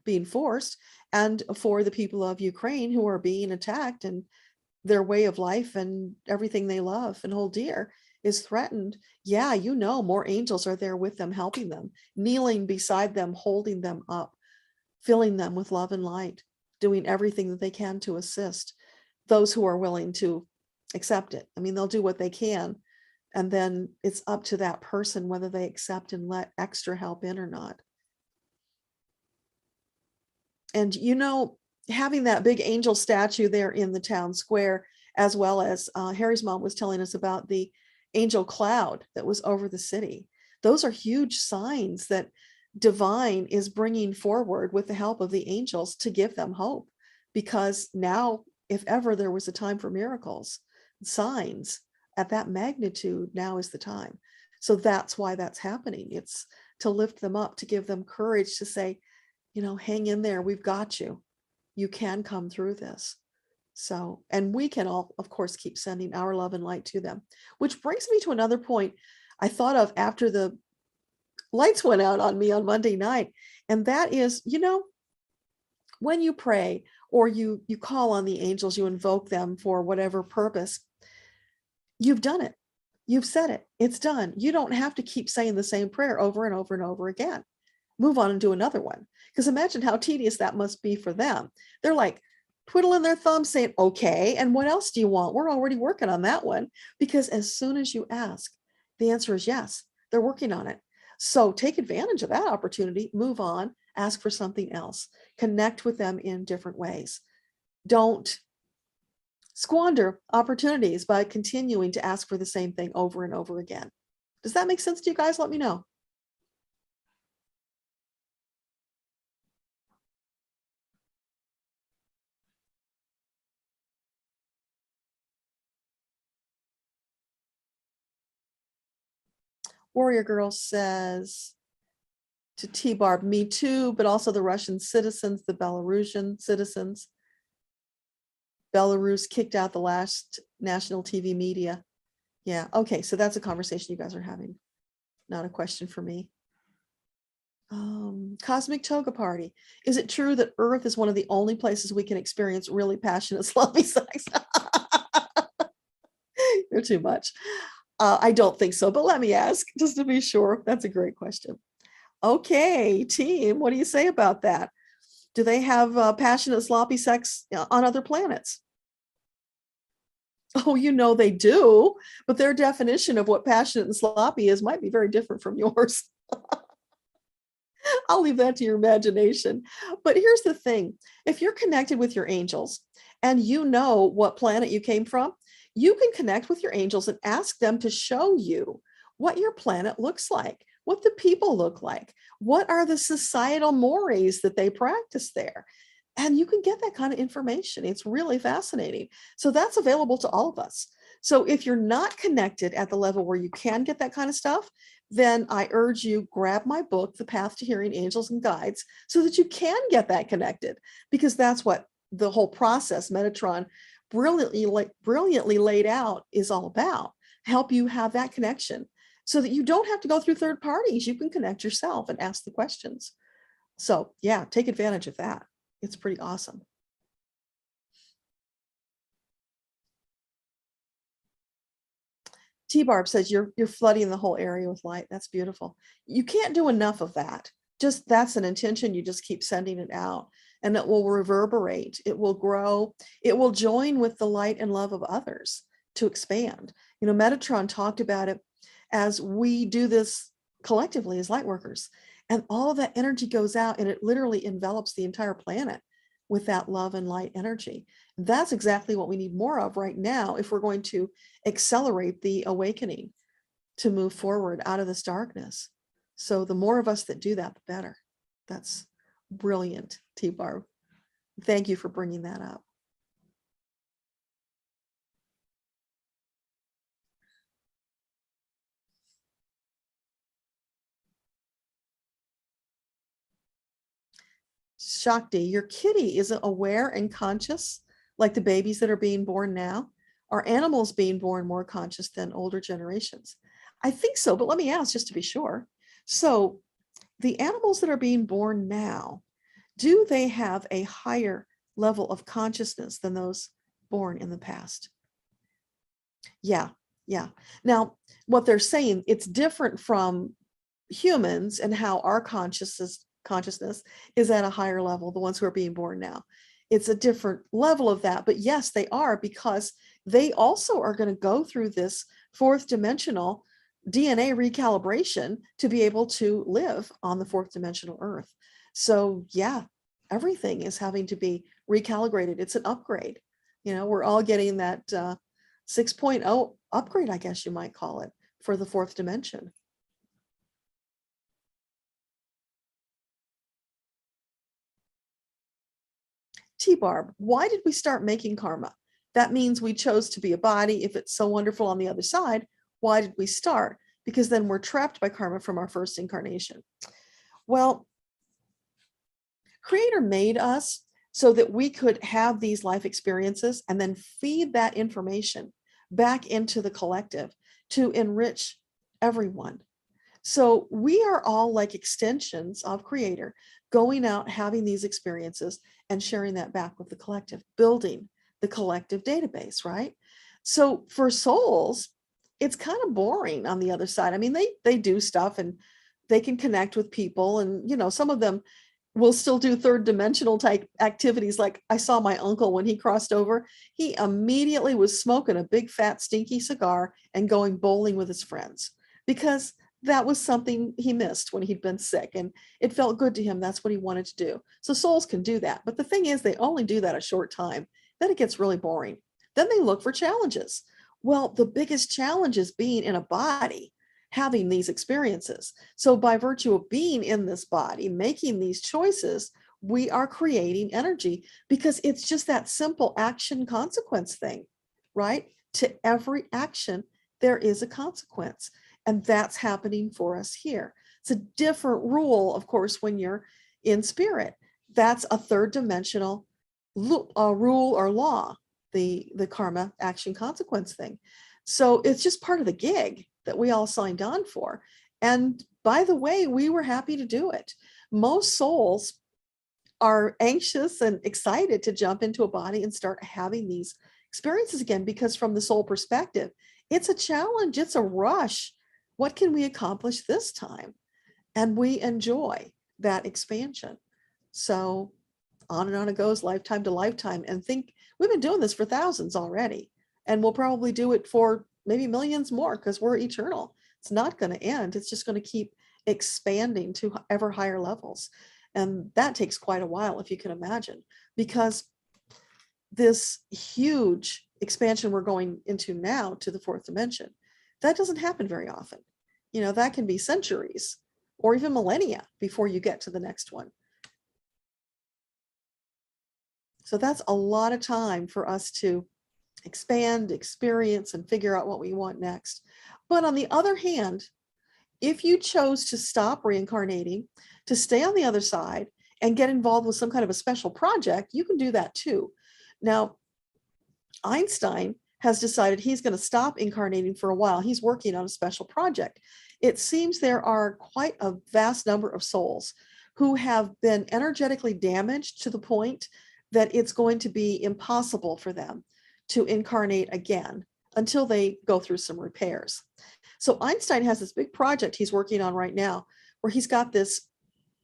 A: being forced, and for the people of Ukraine who are being attacked and their way of life and everything they love and hold dear is threatened. Yeah, you know, more angels are there with them, helping them, kneeling beside them, holding them up, filling them with love and light, doing everything that they can to assist those who are willing to accept it. I mean, they'll do what they can, and then it's up to that person whether they accept and let extra help in or not. And, you know, having that big angel statue there in the town square, as well as Harry's mom was telling us about the angel cloud that was over the city. Those are huge signs that divine is bringing forward with the help of the angels to give them hope, because now, if ever there was a time for miracles, signs at that magnitude, now is the time. So that's why that's happening. It's to lift them up, to give them courage, to say, hang in there, we've got you. You can come through this. So, and we can all, of course, keep sending our love and light to them, which brings me to another point I thought of after the lights went out on me on Monday night. And that is, when you pray or you call on the angels, you invoke them for whatever purpose, you've done it. You've said it. It's done. You don't have to keep saying the same prayer over and over and over again. Move on and do another one. Because imagine how tedious that must be for them. They're like twiddling their thumbs saying, okay, and what else do you want? We're already working on that one. Because as soon as you ask, the answer is yes, they're working on it. So take advantage of that opportunity, move on, ask for something else, connect with them in different ways. Don't squander opportunities by continuing to ask for the same thing over and over again. Does that make sense to you guys? Let me know. Warrior Girl says to T-Barb, me too, but also the Russian citizens, the Belarusian citizens. Belarus kicked out the last national TV media. Yeah, okay, so that's a conversation you guys are having. Not a question for me. Cosmic Toga Party. Is it true that Earth is one of the only places we can experience really passionate sloppy sex? You're too much. I don't think so, but let me ask just to be sure. That's a great question. Okay, team, what do you say about that? Do they have passionate sloppy sex on other planets? Oh, they do, but their definition of what passionate and sloppy is might be very different from yours. I'll leave that to your imagination. But here's the thing. If you're connected with your angels and you know what planet you came from, you can connect with your angels and ask them to show you what your planet looks like, what the people look like, what are the societal mores that they practice there. And you can get that kind of information. It's really fascinating. So that's available to all of us. So if you're not connected at the level where you can get that kind of stuff, then I urge you, grab my book, The Path to Hearing Angels and Guides, so that you can get that connected, because that's what the whole process Metatron brilliantly laid out is all about. Help you have that connection so that you don't have to go through third parties. You can connect yourself and ask the questions. So yeah, take advantage of that. It's pretty awesome. T-Barb says you're flooding the whole area with light. That's beautiful. You can't do enough of that. Just that's an intention. You just keep sending it out and it will reverberate. It will grow. It will join with the light and love of others to expand. Metatron talked about it as we do this collectively as light workers, and all of that energy goes out and it literally envelops the entire planet with that love and light energy. That's exactly what we need more of right now if we're going to accelerate the awakening to move forward out of this darkness. So the more of us that do that, the better. That's brilliant, T-Barb. Thank you for bringing that up. Shakti, your kitty isn't aware and conscious like the babies that are being born now? Are animals being born more conscious than older generations? I think so, but let me ask just to be sure. So the animals that are being born now, do they have a higher level of consciousness than those born in the past? Yeah. Now, what they're saying, it's different from humans and how our consciousness is at a higher level, the ones who are being born now. It's a different level of that, but yes, they are, because they also are going to go through this fourth dimensional DNA recalibration to be able to live on the fourth dimensional Earth. So yeah, everything is having to be recalibrated. It's an upgrade. We're all getting that 6.0 upgrade, I guess you might call it, for the fourth dimension. T-Barb, why did we start making karma? That means we chose to be a body. If it's so wonderful on the other side, why did we start? Because then we're trapped by karma from our first incarnation. Well, Creator made us so that we could have these life experiences and then feed that information back into the collective to enrich everyone. So we are all like extensions of Creator, going out, having these experiences and sharing that back with the collective, building the collective database, right? So for souls, it's kind of boring on the other side. I mean, they do stuff and they can connect with people, and you know, some of them will still do third dimensional type activities. Like I saw my uncle when he crossed over, he immediately was smoking a big fat stinky cigar and going bowling with his friends, because that was something he missed when he'd been sick and it felt good to him. That's what he wanted to do. So souls can do that. But the thing is, they only do that a short time. Then it gets really boring. Then they look for challenges. Well, the biggest challenge is being in a body, having these experiences. So by virtue of being in this body, making these choices, we are creating energy, because it's just that simple action consequence thing, right? To every action, there is a consequence. And that's happening for us here. It's a different rule, of course, when you're in spirit. That's a third dimensional rule or law, the karma action consequence thing. So it's just part of the gig that we all signed on for. And by the way, we were happy to do it. Most souls are anxious and excited to jump into a body and start having these experiences again, because from the soul perspective, it's a challenge, it's a rush. What can we accomplish this time? And we enjoy that expansion. So on and on it goes, lifetime to lifetime. And think, we've been doing this for thousands already. And we'll probably do it for maybe millions more, because we're eternal. It's not going to end. It's just going to keep expanding to ever higher levels. And that takes quite a while, if you can imagine, because this huge expansion we're going into now to the fourth dimension, that doesn't happen very often. You know, that can be centuries or even millennia before you get to the next one. So that's a lot of time for us to expand, experience, and figure out what we want next. But on the other hand, if you chose to stop reincarnating, to stay on the other side and get involved with some kind of a special project, you can do that too. Now, Einstein has decided he's going to stop incarnating for a while. He's working on a special project. It seems there are quite a vast number of souls who have been energetically damaged to the point that it's going to be impossible for them to incarnate again until they go through some repairs. So Einstein has this big project he's working on right now, where he's got this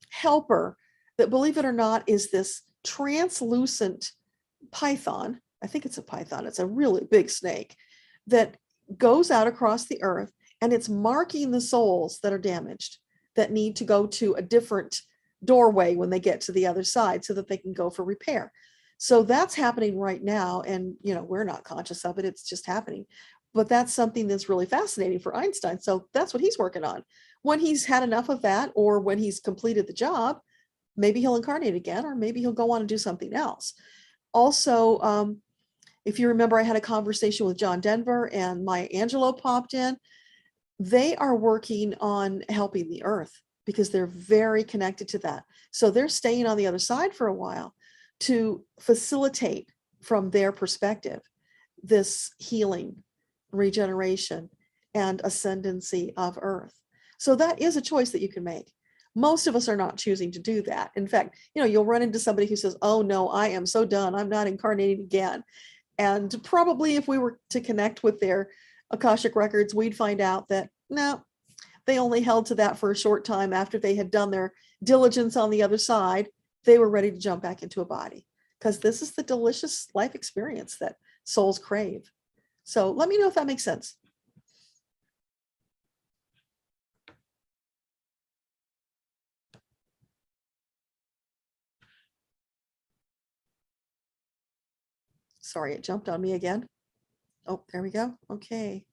A: helper that, believe it or not, is this translucent python. I think it's a python. It's a really big snake that goes out across the earth, and it's marking the souls that are damaged, that need to go to a different doorway when they get to the other side so that they can go for repair. So that's happening right now. And, you know, we're not conscious of it. It's just happening. But that's something that's really fascinating for Einstein. So that's what he's working on. When he's had enough of that, or when he's completed the job, maybe he'll incarnate again, or maybe he'll go on and do something else. Also, if you remember, I had a conversation with John Denver and Maya Angelou popped in. They are working on helping the earth because they're very connected to that. So they're staying on the other side for a while to facilitate, from their perspective, this healing, regeneration, and ascendancy of earth. So that is a choice that you can make. Most of us are not choosing to do that. In fact, you know, you'll run into somebody who says, oh no, I am so done, I'm not incarnating again. And probably if we were to connect with their Akashic records, we'd find out that no, they only held to that for a short time. After they had done their diligence on the other side, they were ready to jump back into a body, because this is the delicious life experience that souls crave. So let me know if that makes sense. Sorry, it jumped on me again. Oh, there we go. Okay.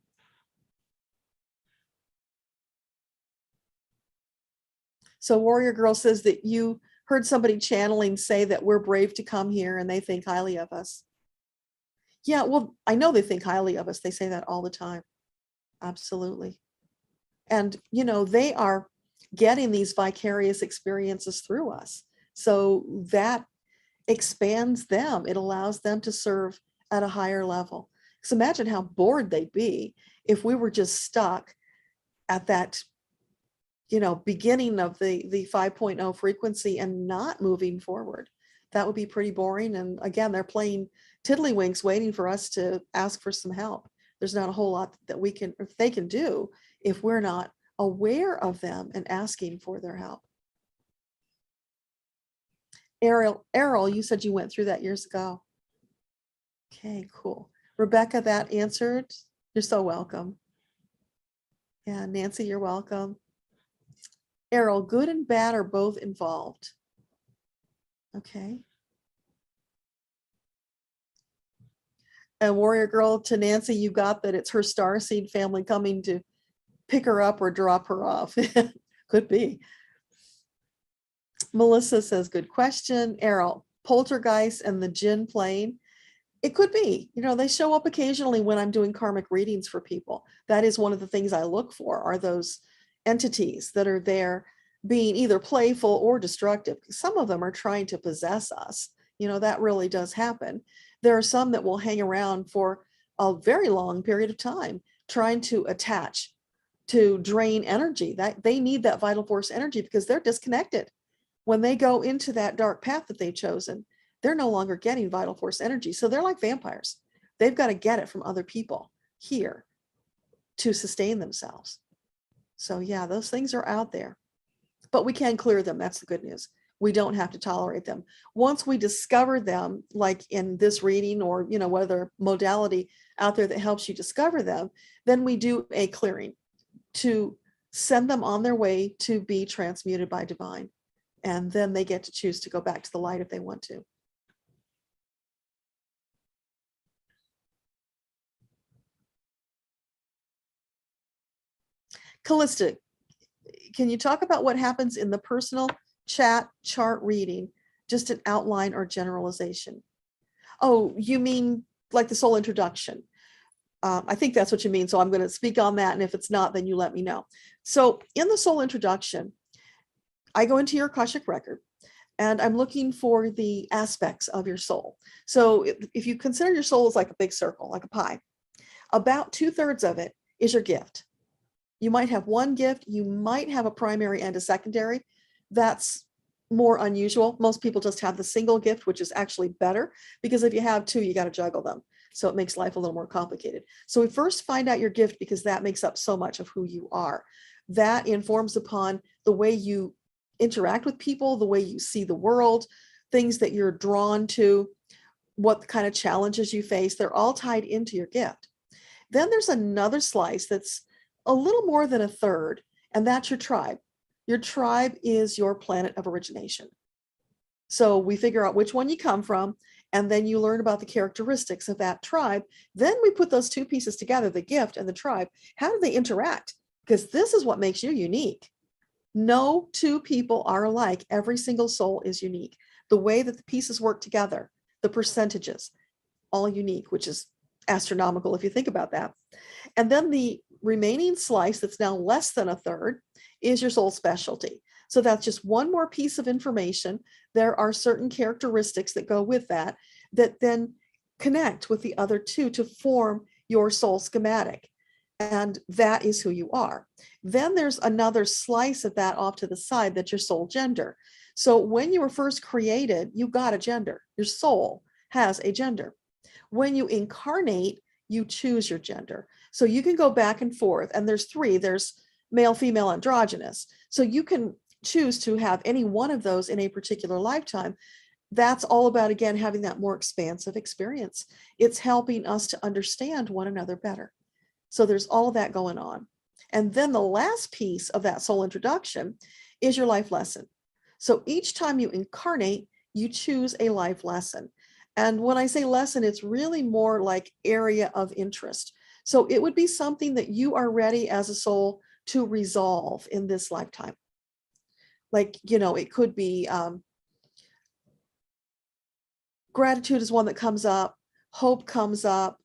A: So Warrior Girl says that you heard somebody channeling say that we're brave to come here and they think highly of us. Yeah, well, I know they think highly of us. They say that all the time. Absolutely. And, you know, they are getting these vicarious experiences through us. So that expands them. It allows them to serve at a higher level. So imagine how bored they'd be if we were just stuck at that, you know, beginning of the 5.0 frequency and not moving forward. That would be pretty boring. And again, they're playing tiddlywinks waiting for us to ask for some help. There's not a whole lot that we can, if they can do, if we're not aware of them and asking for their help. Errol, you said you went through that years ago. Okay, cool. Rebecca, that answered. You're so welcome. Yeah, Nancy, you're welcome. Errol, good and bad are both involved. Okay. And Warrior Girl, to Nancy, you got that it's her starseed family coming to pick her up or drop her off. Could be. Melissa says, good question. Errol, poltergeist and the jinn plane. It could be, you know, they show up occasionally when I'm doing karmic readings for people. That is one of the things I look for, are those entities that are there being either playful or destructive. Some of them are trying to possess us. You know, that really does happen. There are some that will hang around for a very long period of time, trying to attach, to drain energy. That they need that vital force energy because they're disconnected. When they go into that dark path that they've chosen, they're no longer getting vital force energy. So they're like vampires. They've got to get it from other people here to sustain themselves. So yeah, those things are out there, but we can clear them. That's the good news. We don't have to tolerate them. Once we discover them, like in this reading or, you know, whether modality out there that helps you discover them, then we do a clearing to send them on their way to be transmuted by divine. And then they get to choose to go back to the light if they want to. Callista, can you talk about what happens in the personal chat chart reading? Just an outline or generalization. Oh, you mean like the soul introduction? I think that's what you mean. So I'm going to speak on that. And if it's not, then you let me know. So in the soul introduction, I go into your Akashic record and I'm looking for the aspects of your soul. So if you consider your soul as like a big circle, like a pie, about 2/3 of it is your gift. You might have one gift, you might have a primary and a secondary. That's more unusual. Most people just have the single gift, which is actually better because if you have two, you got to juggle them. So it makes life a little more complicated. So we first find out your gift because that makes up so much of who you are. That informs upon the way you interact with people, the way you see the world, things that you're drawn to, what kind of challenges you face. They're all tied into your gift. Then there's another slice that's a little more than 1/3, and that's your tribe. Your tribe is your planet of origination. So we figure out which one you come from, and then you learn about the characteristics of that tribe. Then we put those two pieces together, the gift and the tribe. How do they interact? Because this is what makes you unique. No two people are alike. Every single soul is unique. The way that the pieces work together, the percentages, all unique, which is astronomical if you think about that. And then the remaining slice that's now less than 1/3 is your soul specialty. So that's just one more piece of information. There are certain characteristics that go with that then connect with the other two to form your soul schematic. And that is who you are. Then there's another slice of that off to the side that's your soul gender. So when you were first created, you got a gender. Your soul has a gender. When you incarnate, you choose your gender. So you can go back and forth, and there's 3. There's male, female, androgynous. So you can choose to have any one of those in a particular lifetime. That's all about, again, having that more expansive experience. It's helping us to understand one another better. So there's all of that going on. And then the last piece of that soul introduction is your life lesson. So each time you incarnate, you choose a life lesson. And when I say lesson, it's really more like area of interest. So it would be something that you are ready as a soul to resolve in this lifetime. Like, you know, it could be Gratitude is one that comes up. Hope comes up.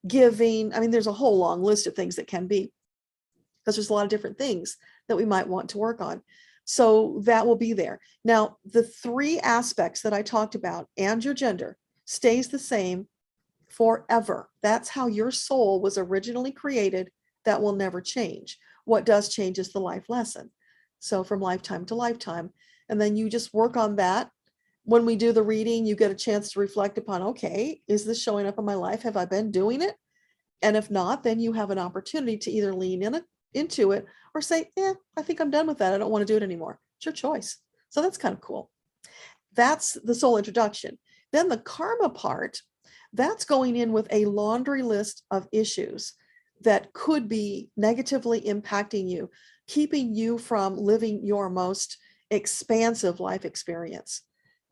A: Giving. I mean, there's a whole long list of things that can be, because there's a lot of different things that we might want to work on. So that will be there. Now, the 3 aspects that I talked about and your gender stays the same forever. That's how your soul was originally created. That will never change. What does change is the life lesson. So from lifetime to lifetime. And then you just work on that. When we do the reading, you get a chance to reflect upon, okay, is this showing up in my life? Have I been doing it? And if not, then you have an opportunity to either lean into it or say, I think I'm done with that. I don't want to do it anymore. It's your choice. So that's kind of cool. That's the soul introduction. Then the karma part, that's going in with a laundry list of issues that could be negatively impacting you, keeping you from living your most expansive life experience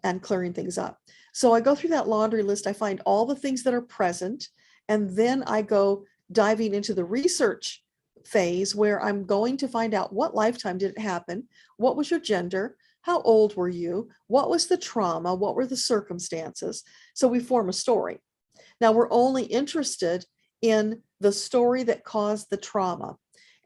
A: and clearing things up. So I go through that laundry list. I find all the things that are present, and then I go diving into the research phase where I'm going to find out what lifetime did it happen, what was your gender, how old were you, what was the trauma, what were the circumstances. So we form a story. Now we're only interested in the story that caused the trauma.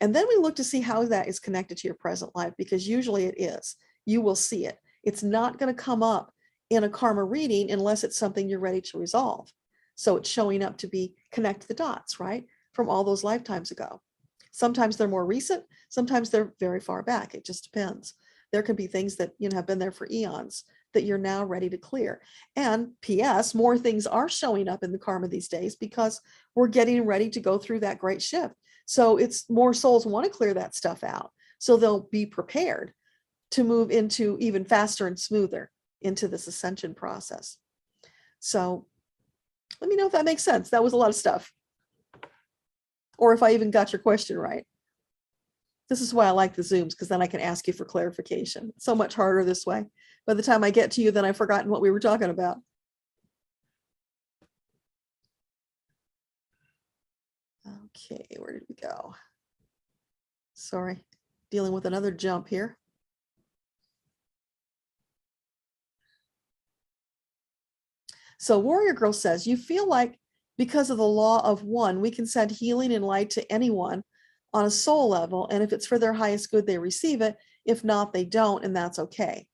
A: And then we look to see how that is connected to your present life, because usually it is. You will see it. It's not going to come up in a karma reading unless it's something you're ready to resolve. So it's showing up to be connect the dots, right? From all those lifetimes ago. Sometimes they're more recent. Sometimes they're very far back. It just depends. There can be things that, have been there for eons that you're now ready to clear. And P.S., more things are showing up in the karma these days because we're getting ready to go through that great shift. So it's more souls want to clear that stuff out. So they'll be prepared to move into even faster and smoother into this ascension process. So let me know if that makes sense. That was a lot of stuff. Or if I even got your question right. This is why I like the Zooms, because then I can ask you for clarification. It's so much harder this way. By the time I get to you, then I've forgotten what we were talking about. Okay, where did we go? Sorry, dealing with another jump here. So Warrior Girl says, you feel like because of the law of one, we can send healing and light to anyone on a soul level. And if it's for their highest good, they receive it. If not, they don't, and that's okay.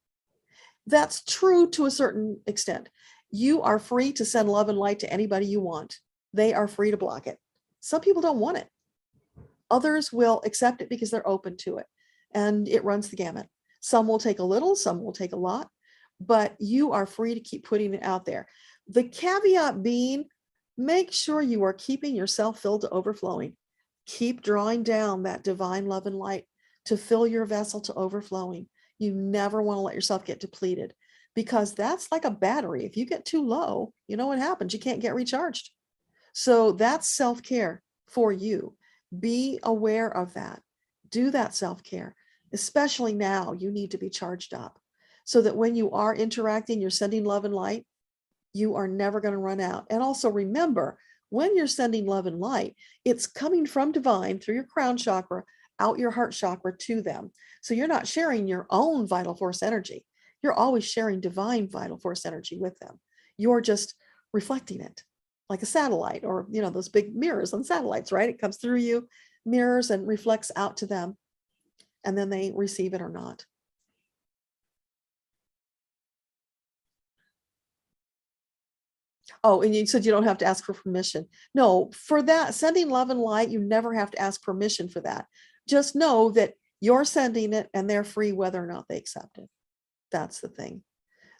A: That's true to a certain extent. You are free to send love and light to anybody you want. They are free to block it. Some people don't want it. Others will accept it because they're open to it. And it runs the gamut. Some will take a little, some will take a lot, but you are free to keep putting it out there. The caveat being, make sure you are keeping yourself filled to overflowing. Keep drawing down that divine love and light to fill your vessel to overflowing. You never want to let yourself get depleted, because that's like a battery. If you get too low, you know what happens? You can't get recharged. So that's self-care for you. Be aware of that. Do that self-care. Especially now, you need to be charged up so that when you are interacting, you're sending love and light, you are never going to run out. And also remember, when you're sending love and light, it's coming from divine through your crown chakra, out your heart chakra to them. So you're not sharing your own vital force energy. You're always sharing divine vital force energy with them. You're just reflecting it like a satellite, or, those big mirrors on satellites, right? It comes through you, mirrors, and reflects out to them. And then they receive it or not. Oh, and you said you don't have to ask for permission. No, for that, sending love and light, you never have to ask permission for that. Just know that you're sending it and they're free whether or not they accept it. That's the thing.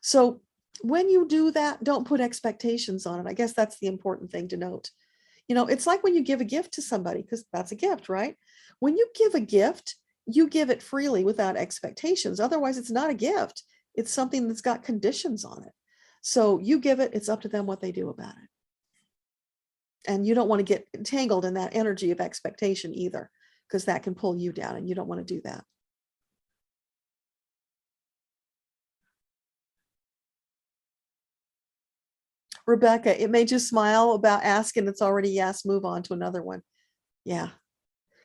A: So when you do that, don't put expectations on it. I guess that's the important thing to note. It's like when you give a gift to somebody, because that's a gift, right? When you give a gift, you give it freely without expectations. Otherwise, it's not a gift. It's something that's got conditions on it. So you give it, it's up to them what they do about it. And you don't want to get entangled in that energy of expectation either, because that can pull you down, and you don't want to do that. Rebecca, it made you smile about asking. It's already yes, move on to another one. Yeah,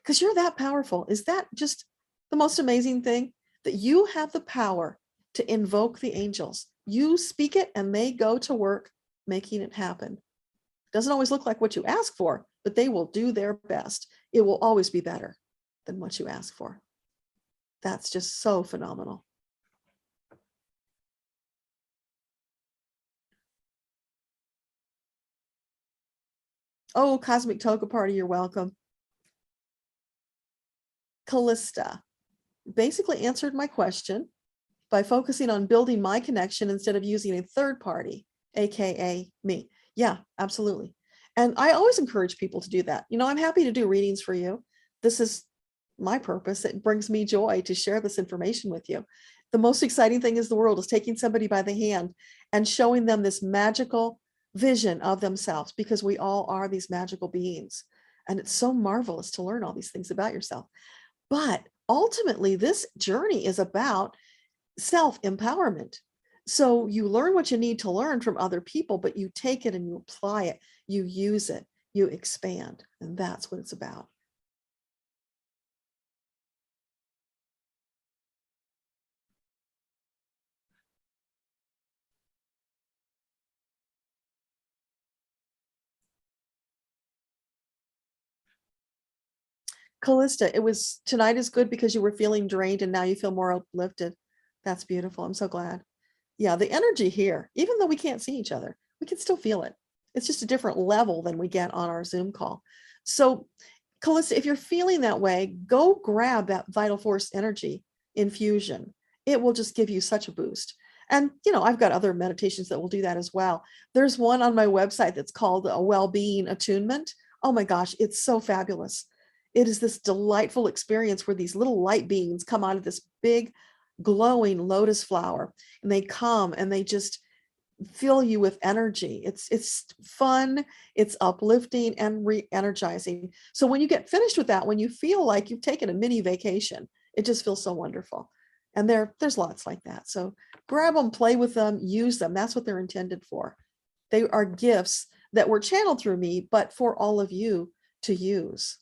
A: because you're that powerful. Is that just the most amazing thing? That you have the power to invoke the angels. You speak it and they go to work making it happen. Doesn't always look like what you ask for, but they will do their best. It will always be better than what you ask for. That's just so phenomenal. Oh, Cosmic Toga Party, you're welcome. Callista basically answered my question by focusing on building my connection instead of using a third party, AKA me. Yeah, absolutely. And I always encourage people to do that. You know, I'm happy to do readings for you. This is my purpose. It brings me joy to share this information with you. The most exciting thing in the world is taking somebody by the hand and showing them this magical vision of themselves, because we all are these magical beings. And it's so marvelous to learn all these things about yourself. But ultimately, this journey is about self-empowerment. So you learn what you need to learn from other people, but you take it and you apply it, you use it, you expand. And that's what it's about. Callista, it was tonight is good because you were feeling drained and now you feel more uplifted. That's beautiful. I'm so glad. Yeah, the energy here, even though we can't see each other, we can still feel it. It's just a different level than we get on our Zoom call. So, Callista, if you're feeling that way, go grab that vital force energy infusion. It will just give you such a boost. And, you know, I've got other meditations that will do that as well. There's one on my website that's called a well-being attunement. Oh my gosh, it's so fabulous. It is this delightful experience where these little light beings come out of this big glowing lotus flower, and they come and they just fill you with energy. It's fun, it's uplifting and re-energizing. So when you get finished with that, when you feel like you've taken a mini vacation, it just feels so wonderful. And there's lots like that. So grab them, play with them, use them. That's what they're intended for. They are gifts that were channeled through me, but for all of you to use.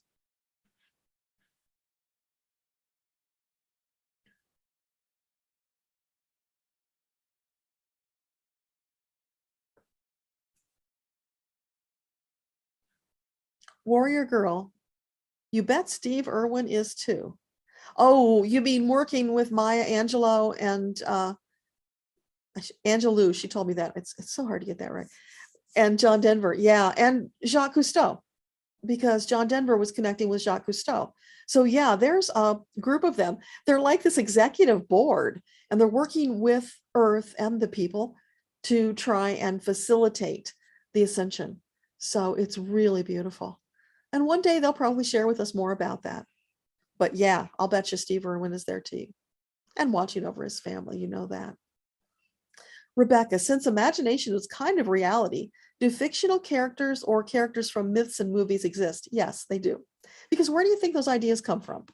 A: Warrior Girl, you bet Steve Irwin is too. Oh, you mean working with Maya Angelou and Angelou? She told me that. It's so hard to get that right. And John Denver, yeah, and Jacques Cousteau, because John Denver was connecting with Jacques Cousteau. So yeah, there's a group of them. They're like this executive board, and they're working with Earth and the people to try and facilitate the ascension. So it's really beautiful. And one day they'll probably share with us more about that. But yeah, I'll bet you Steve Irwin is there too, and watching over his family, you know that. Rebecca, since imagination is kind of reality, do fictional characters or characters from myths and movies exist? Yes, they do. Because where do you think those ideas come from?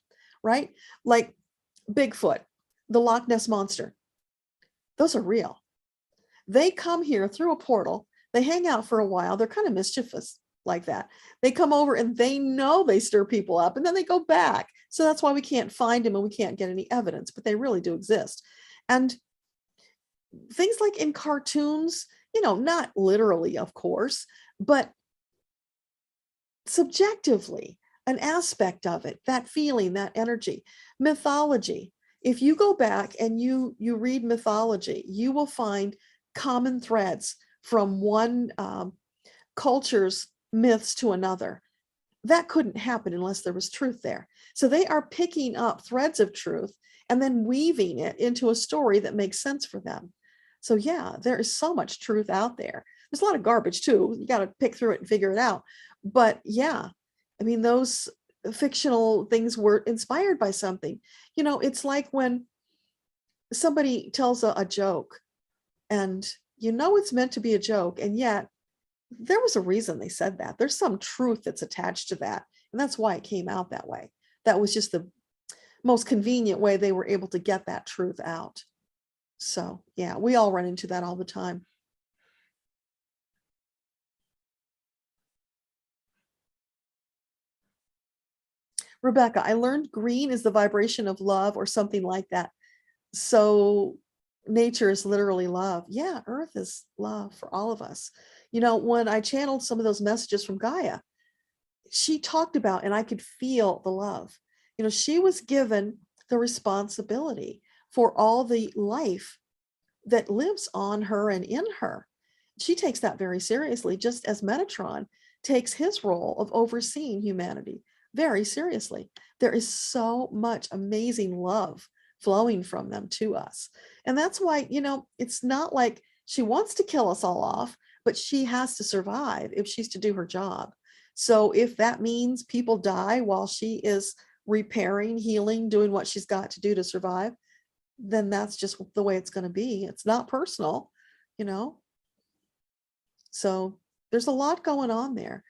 A: Right? Like Bigfoot, the Loch Ness Monster. Those are real. They come here through a portal. They hang out for a while. They're kind of mischievous like that. They come over and they know they stir people up, and then they go back. So that's why we can't find them and we can't get any evidence, but they really do exist. And things like in cartoons, you know, not literally, of course, but subjectively, an aspect of it, that feeling, that energy. Mythology. If you go back and you read mythology, you will find common threads from one culture's myths to another. That couldn't happen unless there was truth there. So they are picking up threads of truth and then weaving it into a story that makes sense for them. So yeah, there is so much truth out there. There's a lot of garbage too. You got to pick through it and figure it out. But yeah, I mean, those fictional things were inspired by something. You know, it's like when somebody tells a joke and you know it's meant to be a joke, and yet there was a reason they said that. There's some truth that's attached to that. And that's why it came out that way. That was just the most convenient way they were able to get that truth out. So yeah, we all run into that all the time. Rebecca, I learned green is the vibration of love or something like that. So nature is literally love. Yeah, earth is love for all of us. You know, when I channeled some of those messages from Gaia, she talked about, and I could feel the love. You know, she was given the responsibility for all the life that lives on her and in her. She takes that very seriously, just as Metatron takes his role of overseeing humanity very seriously. There is so much amazing love flowing from them to us. And that's why, you know, it's not like she wants to kill us all off, but she has to survive if she's to do her job. So if that means people die while she is repairing, healing, doing what she's got to do to survive, then that's just the way it's going to be. It's not personal, you know? So there's a lot going on there.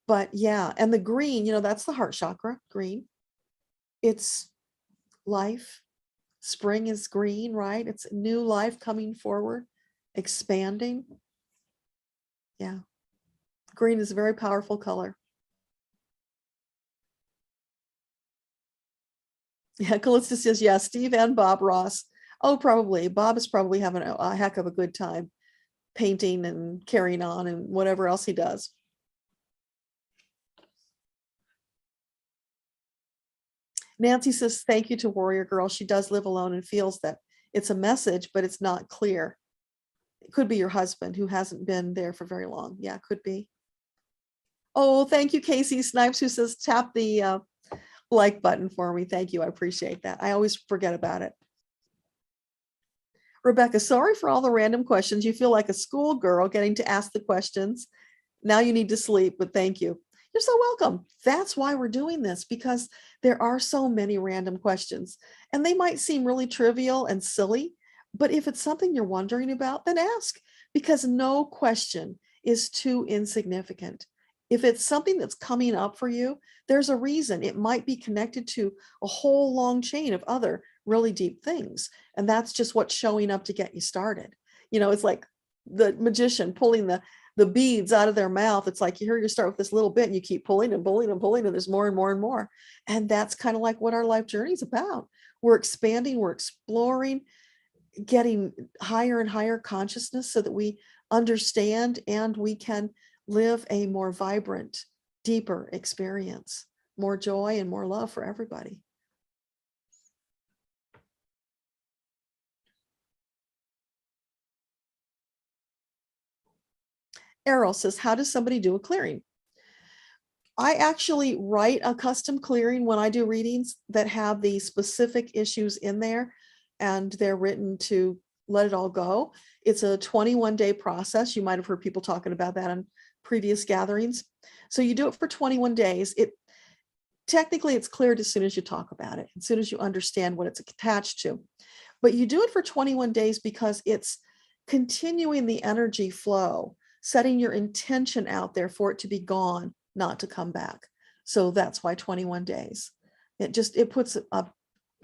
A: But yeah, and the green, you know, that's the heart chakra, green. It's life. Spring is green, right? It's new life coming forward, expanding. Yeah. Green is a very powerful color. Yeah, Callista says, yeah, Steve and Bob Ross. Oh, probably. Bob is probably having a heck of a good time painting and carrying on and whatever else he does. Nancy says, thank you to Warrior Girl. She does live alone and feels that it's a message, but it's not clear. It could be your husband who hasn't been there for very long. Yeah, could be. Oh, thank you, Casey Snipes, who says, tap the like button for me. Thank you. I appreciate that. I always forget about it. Rebecca, sorry for all the random questions. You feel like a schoolgirl getting to ask the questions. Now you need to sleep, but thank you. You're so welcome. That's why we're doing this, because there are so many random questions and they might seem really trivial and silly, but if it's something you're wondering about, then ask, because no question is too insignificant. If it's something that's coming up for you, there's a reason. It might be connected to a whole long chain of other really deep things. And that's just what's showing up to get you started. You know, it's like the magician pulling the beads out of their mouth. It's like you start with this little bit and you keep pulling and pulling and pulling, and there's more and more and more. And that's kind of like what our life journey is about. We're expanding, we're exploring, getting higher and higher consciousness so that we understand and we can live a more vibrant, deeper experience, more joy and more love for everybody. Errol says, how does somebody do a clearing? I actually write a custom clearing when I do readings that have the specific issues in there, and they're written to let it all go. It's a 21-day process. You might have heard people talking about that on previous gatherings. So you do it for 21 days. Technically it's cleared as soon as you talk about it, as soon as you understand what it's attached to. But you do it for 21 days because it's continuing the energy flow, setting your intention out there for it to be gone, not to come back. So that's why 21 days. It puts a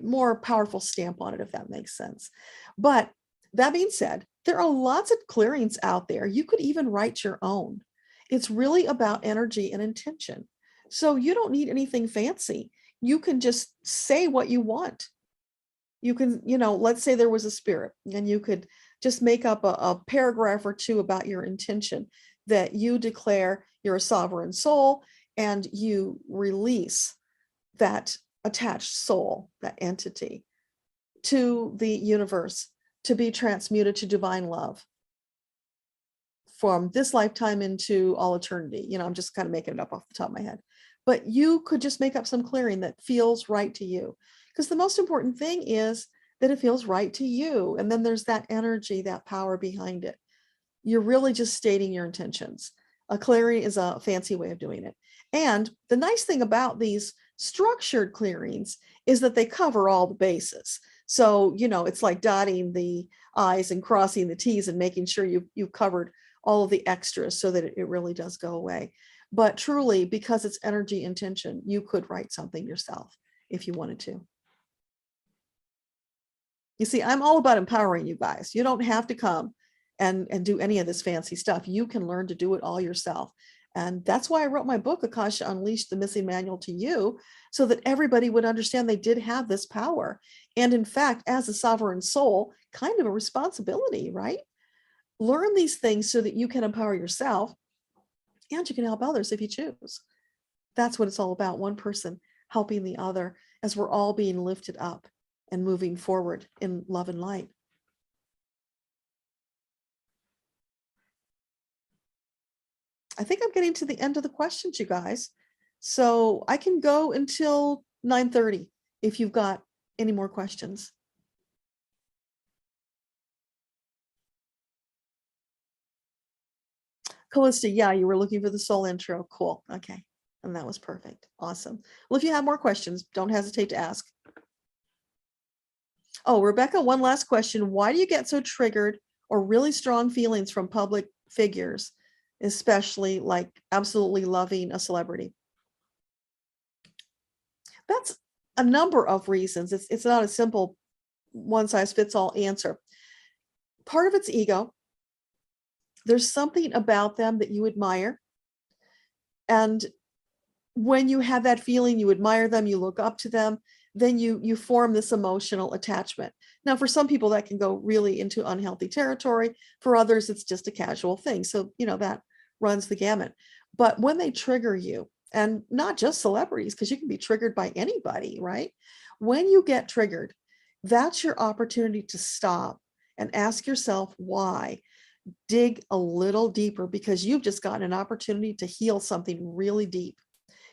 A: more powerful stamp on it, if that makes sense. But that being said, there are lots of clearings out there. You could even write your own. It's really about energy and intention. So you don't need anything fancy. You can just say what you want. You can, let's say there was a spirit and you could just make up a paragraph or two about your intention, that you declare you're a sovereign soul and you release that attached soul, that entity, to the universe to be transmuted to divine love from this lifetime into all eternity. I'm just kind of making it up off the top of my head, but you could just make up some clearing that feels right to you, because the most important thing is that it feels right to you. And then there's that energy, that power behind it. You're really just stating your intentions. A clearing is a fancy way of doing it. And the nice thing about these structured clearings is that they cover all the bases. So, it's like dotting the I's and crossing the T's and making sure you've covered all of the extras so that it really does go away. But truly, because it's energy intention, you could write something yourself if you wanted to. You see, I'm all about empowering you guys. You don't have to come and do any of this fancy stuff. You can learn to do it all yourself. And that's why I wrote my book, Akasha Unleashed, the Missing Manual to You, so that everybody would understand they did have this power. And in fact, as a sovereign soul, kind of a responsibility, right? Learn these things so that you can empower yourself and you can help others if you choose. That's what it's all about. One person helping the other as we're all being lifted up and moving forward in love and light. I think I'm getting to the end of the questions, you guys. So I can go until 9:30 if you've got any more questions. Callista, yeah, you were looking for the soul intro. Cool. Okay. And that was perfect. Awesome. Well, if you have more questions, don't hesitate to ask. Oh, Rebecca, one last question. Why do you get so triggered or really strong feelings from public figures, especially like absolutely loving a celebrity? That's a number of reasons. It's not a simple one size fits all answer. Part of it's ego. There's something about them that you admire. And when you have that feeling, you admire them, you look up to them, then you form this emotional attachment. Now, for some people that can go really into unhealthy territory. For others, it's just a casual thing. So, that runs the gamut. But when they trigger you, and not just celebrities, because you can be triggered by anybody, right? When you get triggered, that's your opportunity to stop and ask yourself why. Dig a little deeper, because you've just gotten an opportunity to heal something really deep.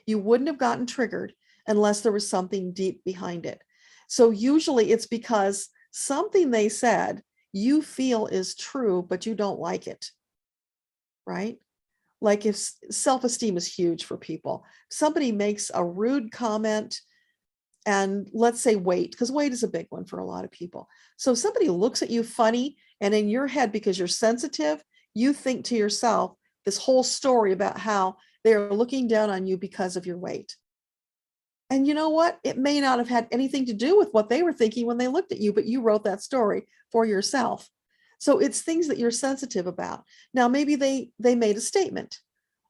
A: You wouldn't have gotten triggered unless there was something deep behind it. So usually it's because something they said you feel is true, but you don't like it, right? Like if self-esteem is huge for people, somebody makes a rude comment, and let's say weight, because weight is a big one for a lot of people. So if somebody looks at you funny, and in your head, because you're sensitive, you think to yourself this whole story about how they're looking down on you because of your weight. And you know what? It may not have had anything to do with what they were thinking when they looked at you, but you wrote that story for yourself. So it's things that you're sensitive about. Now, maybe they made a statement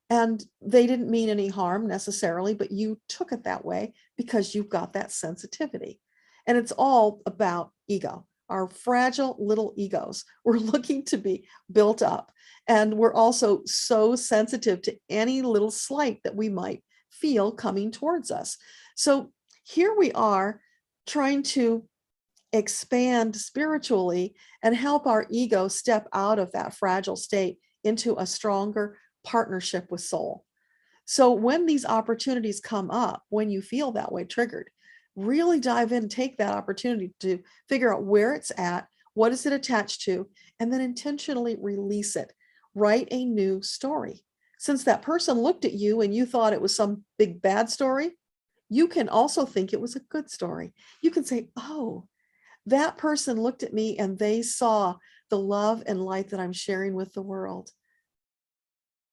A: and they didn't mean any harm necessarily, but you took it that way because you've got that sensitivity. And it's all about ego, our fragile little egos. We're looking to be built up. And we're also so sensitive to any little slight that we might feel coming towards us. So here we are trying to expand spiritually and help our ego step out of that fragile state into a stronger partnership with soul. So when these opportunities come up, when you feel that way triggered, really dive in, take that opportunity to figure out where it's at, what is it attached to, and then intentionally release it. Write a new story. Since that person looked at you and you thought it was some big bad story, you can also think it was a good story. You can say, oh, that person looked at me and they saw the love and light that I'm sharing with the world.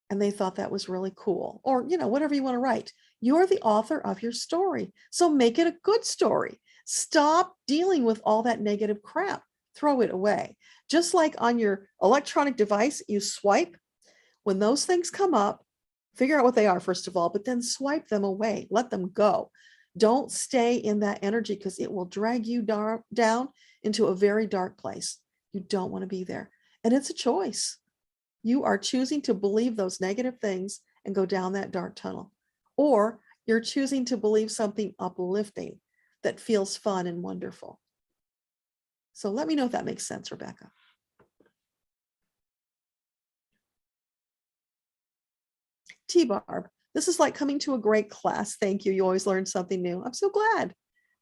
A: And they thought that was really cool. Or, whatever you want to write. You're the author of your story. So make it a good story. Stop dealing with all that negative crap. Throw it away. Just like on your electronic device, you swipe. When those things come up, figure out what they are, first of all, but then swipe them away. Let them go. Don't stay in that energy, because it will drag you down into a very dark place. You don't want to be there. And it's a choice. You are choosing to believe those negative things and go down that dark tunnel. Or you're choosing to believe something uplifting that feels fun and wonderful. So let me know if that makes sense, Rebecca. T-Barb, this is like coming to a great class. Thank you. You always learn something new. I'm so glad.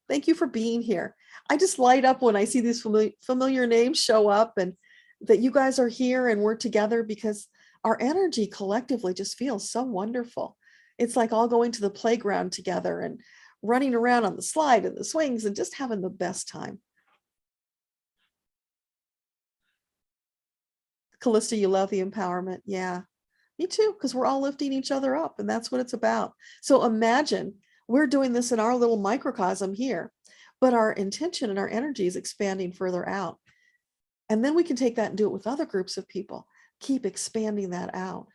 A: Thank you for being here. I just light up when I see these familiar names show up, and that you guys are here and we're together, because our energy collectively just feels so wonderful. It's like all going to the playground together and running around on the slide and the swings and just having the best time. Callista, you love the empowerment. Yeah, me too, because we're all lifting each other up, and that's what it's about. So imagine we're doing this in our little microcosm here, but our intention and our energy is expanding further out. And then we can take that and do it with other groups of people. Keep expanding that out.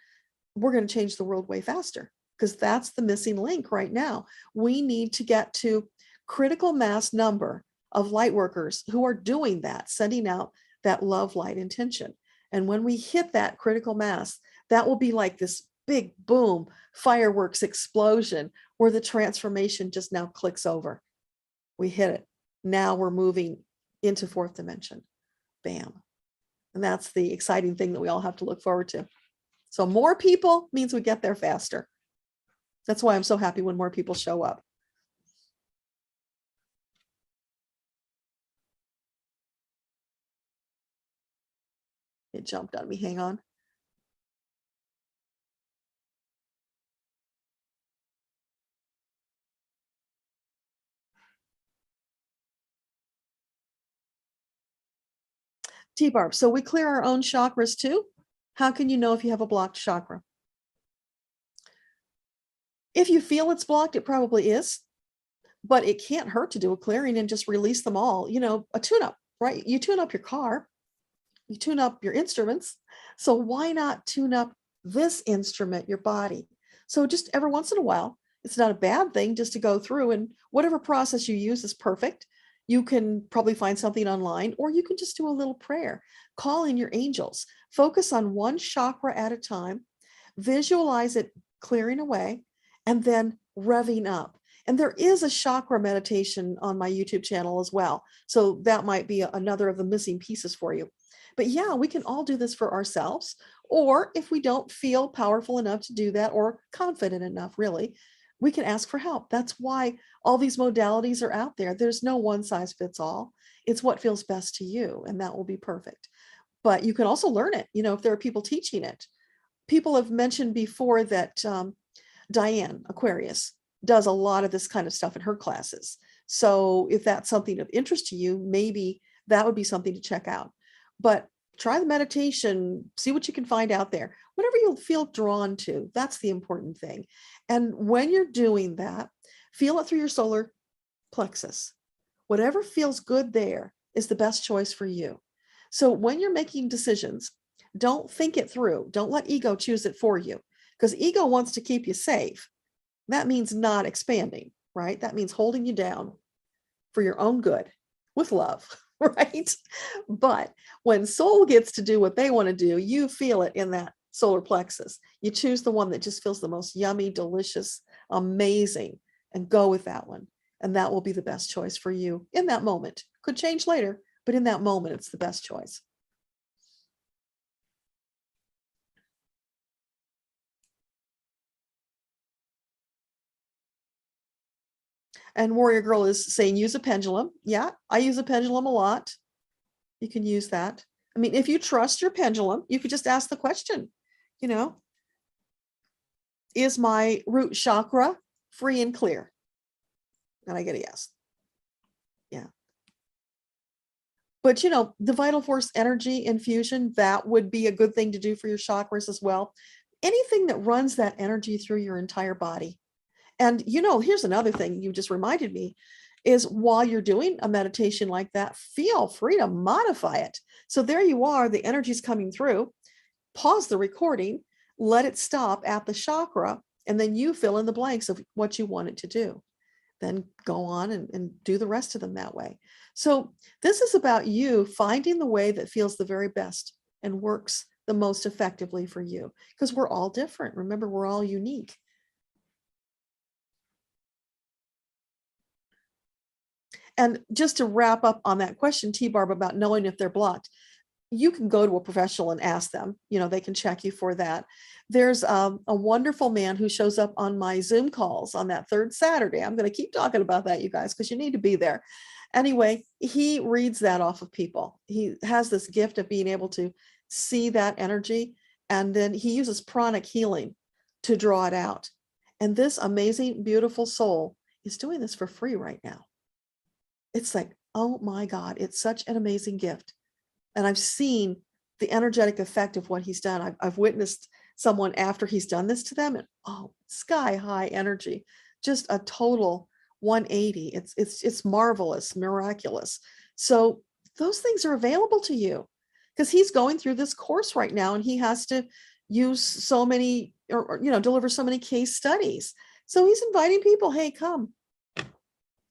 A: we're going to change the world way faster, because that's the missing link right now. We need to get to critical mass number of light workers who are doing that, sending out that love, light, intention. And when we hit that critical mass, that will be like this big boom, fireworks explosion, where the transformation just now clicks over. We hit it. Now we're moving into fourth dimension. Bam. And that's the exciting thing that we all have to look forward to. So more people means we get there faster. That's why I'm so happy when more people show up. It jumped on me. Hang on. T-Barb, so we clear our own chakras too? How can you know if you have a blocked chakra? If you feel it's blocked, it probably is, but it can't hurt to do a clearing and just release them all. You know, a tune-up, right? You tune up your car, you tune up your instruments. So why not tune up this instrument, your body? So just every once in a while, it's not a bad thing just to go through, and whatever process you use is perfect. You can probably find something online, or you can just do a little prayer, call in your angels, focus on one chakra at a time, visualize it clearing away, and then revving up. And there is a chakra meditation on my YouTube channel as well. So that might be another of the missing pieces for you. But yeah, we can all do this for ourselves. Or if we don't feel powerful enough to do that, or confident enough, really, we can ask for help. That's why all these modalities are out there. There's no one size fits all. It's what feels best to you, and that will be perfect. But you can also learn it, you know, if there are people teaching it. People have mentioned before that Diane Aquarius does a lot of this kind of stuff in her classes. So if that's something of interest to you, maybe that would be something to check out. But try the meditation, see what you can find out there. Whatever you'll feel drawn to, that's the important thing. And when you're doing that, feel it through your solar plexus. Whatever feels good there is the best choice for you. So when you're making decisions, don't think it through. Don't let ego choose it for you, because ego wants to keep you safe. That means not expanding, right? That means holding you down for your own good with love, right? But when soul gets to do what they want to do, you feel it in that solar plexus. You choose the one that just feels the most yummy, delicious, amazing, and go with that one. And that will be the best choice for you in that moment. Could change later, but in that moment, it's the best choice. And Warrior Girl is saying, use a pendulum. Yeah, I use a pendulum a lot. You can use that. I mean, if you trust your pendulum, you could just ask the question, you know, is my root chakra free and clear? And I get a yes. Yeah. But, you know, the vital force energy infusion, that would be a good thing to do for your chakras as well. Anything that runs that energy through your entire body. And, you know, here's another thing you just reminded me is while you're doing a meditation like that, feel free to modify it. So there you are, the energy's coming through, pause the recording, let it stop at the chakra, and then you fill in the blanks of what you want it to do. Then go on and do the rest of them that way. So this is about you finding the way that feels the very best and works the most effectively for you, because we're all different. Remember, we're all unique. And just to wrap up on that question, T-Barb, about knowing if they're blocked, you can go to a professional and ask them, you know, they can check you for that. There's a wonderful man who shows up on my Zoom calls on that third Saturday. I'm going to keep talking about that, you guys, because you need to be there. Anyway, he reads that off of people. He has this gift of being able to see that energy, and then he uses pranic healing to draw it out. And this amazing, beautiful soul is doing this for free right now. It's like, oh my God, it's such an amazing gift. And I've seen the energetic effect of what he's done. I've witnessed someone after he's done this to them, and oh, sky high energy, just a total 180. It's marvelous, miraculous. So those things are available to you, because he's going through this course right now, and he has to use so many, or deliver so many case studies. So he's inviting people, hey, come,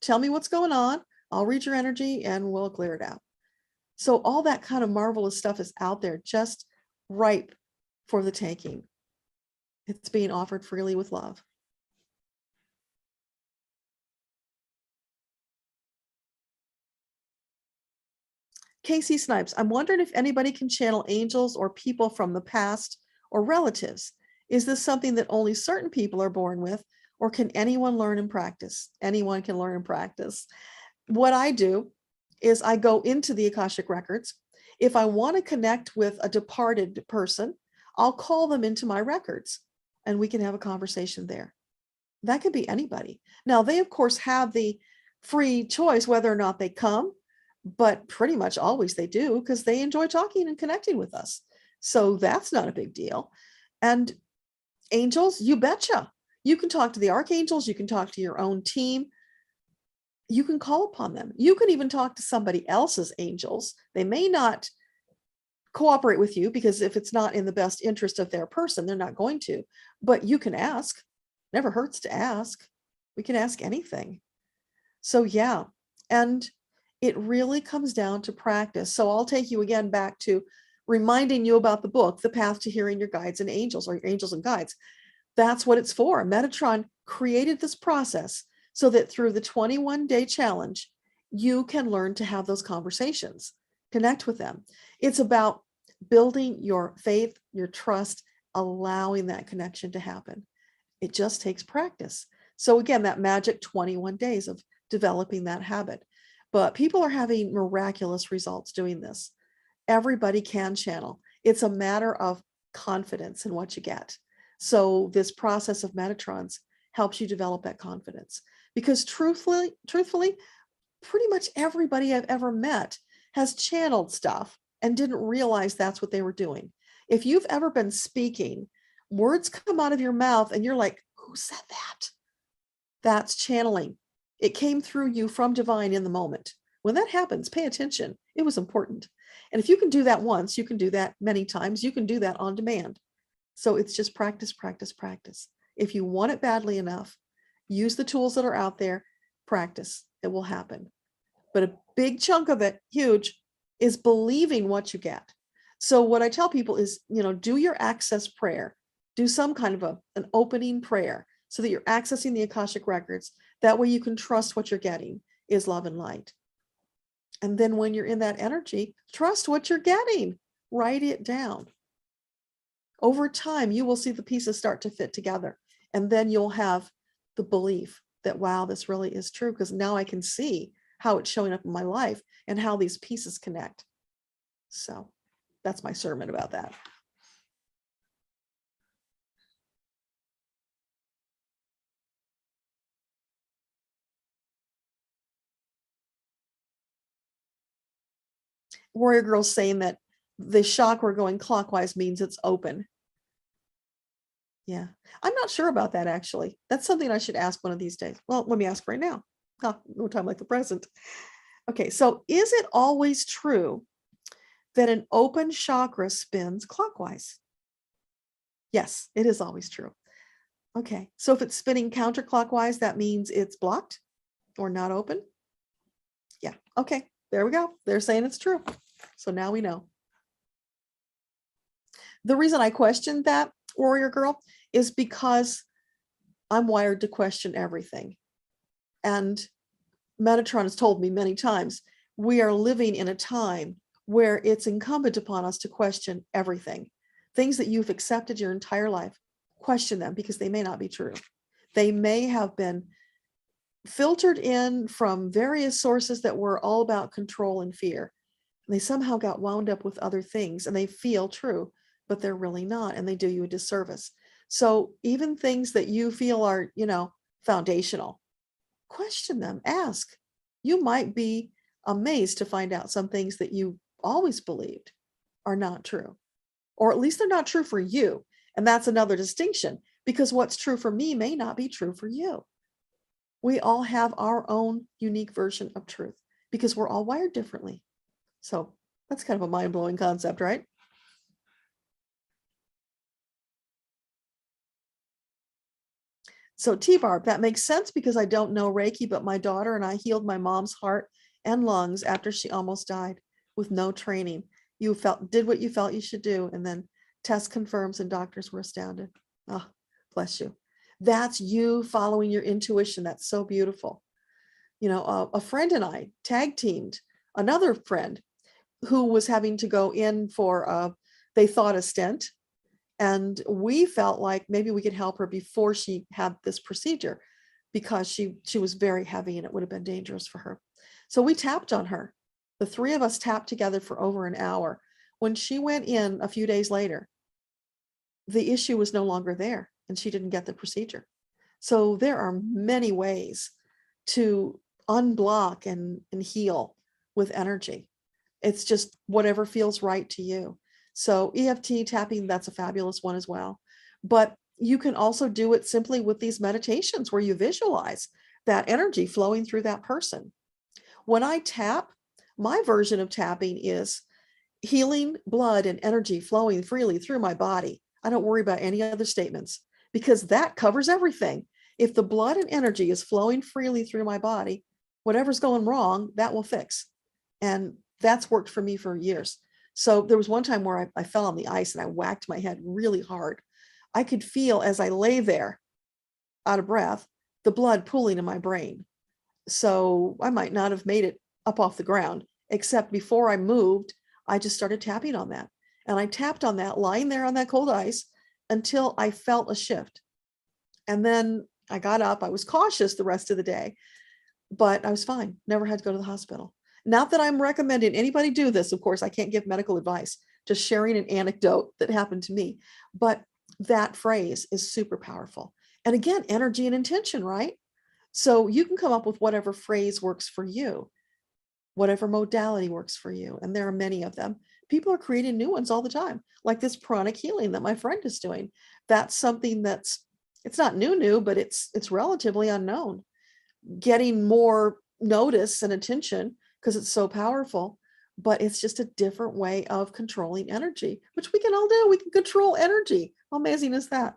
A: tell me what's going on. I'll read your energy and we'll clear it out. So all that kind of marvelous stuff is out there, just ripe for the taking. It's being offered freely with love. Casey Snipes, I'm wondering if anybody can channel angels or people from the past or relatives. Is this something that only certain people are born with, or can anyone learn and practice? Anyone can learn and practice. What I do is I go into the Akashic records. If I want to connect with a departed person, I'll call them into my records and we can have a conversation there. That could be anybody. Now, they, of course, have the free choice whether or not they come, but pretty much always they do because they enjoy talking and connecting with us. So that's not a big deal. And angels, you betcha. You can talk to the archangels. You can talk to your own team. You can call upon them. You can even talk to somebody else's angels. They may not cooperate with you because if it's not in the best interest of their person, they're not going to, but you can ask. Never hurts to ask. We can ask anything. So yeah, and it really comes down to practice. So I'll take you again back to reminding you about the book, The Path to Hearing Your Guides and Angels, or your Angels and Guides. That's what it's for. Metatron created this process so that through the 21-day challenge, you can learn to have those conversations, connect with them. It's about building your faith, your trust, allowing that connection to happen. It just takes practice. So again, that magic 21 days of developing that habit. But people are having miraculous results doing this. Everybody can channel. It's a matter of confidence in what you get. So this process of Metatrons helps you develop that confidence. Because truthfully, pretty much everybody I've ever met has channeled stuff and didn't realize that's what they were doing. If you've ever been speaking, words come out of your mouth and you're like, who said that? That's channeling. It came through you from divine in the moment. When that happens, pay attention. It was important. And if you can do that once, you can do that many times. You can do that on demand. So it's just practice, practice, practice. If you want it badly enough, use the tools that are out there, practice. It will happen. But a big chunk of it, huge, is believing what you get. So what I tell people is, do your access prayer. Do some kind of an opening prayer so that you're accessing the Akashic records. That way you can trust what you're getting is love and light. And then when you're in that energy, trust what you're getting. Write it down. Over time, you will see the pieces start to fit together. And then you'll have the belief that, wow, this really is true, because now I can see how it's showing up in my life and how these pieces connect. So that's my sermon about that. Warrior Girl's saying that the chakra going clockwise means it's open. Yeah, I'm not sure about that, actually. That's something I should ask one of these days. Well, let me ask right now. No time like the present. Okay, so is it always true that an open chakra spins clockwise? Yes, it is always true. Okay, so if it's spinning counterclockwise, that means it's blocked or not open? Yeah, okay, there we go. They're saying it's true. So now we know. The reason I questioned that, Warrior Girl, is because I'm wired to question everything. And Metatron has told me many times, we are living in a time where it's incumbent upon us to question everything. Things that you've accepted your entire life, question them because they may not be true. They may have been filtered in from various sources that were all about control and fear. And they somehow got wound up with other things and they feel true, but they're really not, and they do you a disservice. So even things that you feel are, foundational, question them, ask. You might be amazed to find out some things that you always believed are not true, or at least they're not true for you. And that's another distinction, because what's true for me may not be true for you. We all have our own unique version of truth because we're all wired differently. So that's kind of a mind-blowing concept, right? So T-Barb, that makes sense because I don't know Reiki, but my daughter and I healed my mom's heart and lungs after she almost died with no training. You did what you felt you should do, and then test confirms and doctors were astounded. Oh, bless you. That's you following your intuition. That's so beautiful. You know, a friend and I tag teamed another friend who was having to go in for, they thought, a stent. And we felt like maybe we could help her before she had this procedure because she was very heavy and it would have been dangerous for her. So we tapped on her. The three of us tapped together for over an hour. When she went in a few days later, the issue was no longer there and she didn't get the procedure. So there are many ways to unblock and heal with energy. It's just whatever feels right to you. So EFT tapping, that's a fabulous one as well. But you can also do it simply with these meditations where you visualize that energy flowing through that person. When I tap, my version of tapping is healing blood and energy flowing freely through my body. I don't worry about any other statements because that covers everything. If the blood and energy is flowing freely through my body, whatever's going wrong, that will fix. And that's worked for me for years. So there was one time where I fell on the ice and I whacked my head really hard. I could feel as I lay there out of breath, the blood pooling in my brain. So I might not have made it up off the ground, except before I moved, I just started tapping on that. And I tapped on that lying there on that cold ice until I felt a shift. And then I got up. I was cautious the rest of the day, but I was fine. Never had to go to the hospital. Not that I'm recommending anybody do this. Of course, I can't give medical advice, just sharing an anecdote that happened to me. But that phrase is super powerful. And again, energy and intention, right? So you can come up with whatever phrase works for you, whatever modality works for you. And there are many of them. People are creating new ones all the time, like this pranic healing that my friend is doing. That's something it's not new, but it's relatively unknown. Getting more notice and attention because it's so powerful, but it's just a different way of controlling energy, which we can all do. We can control energy. How amazing is that?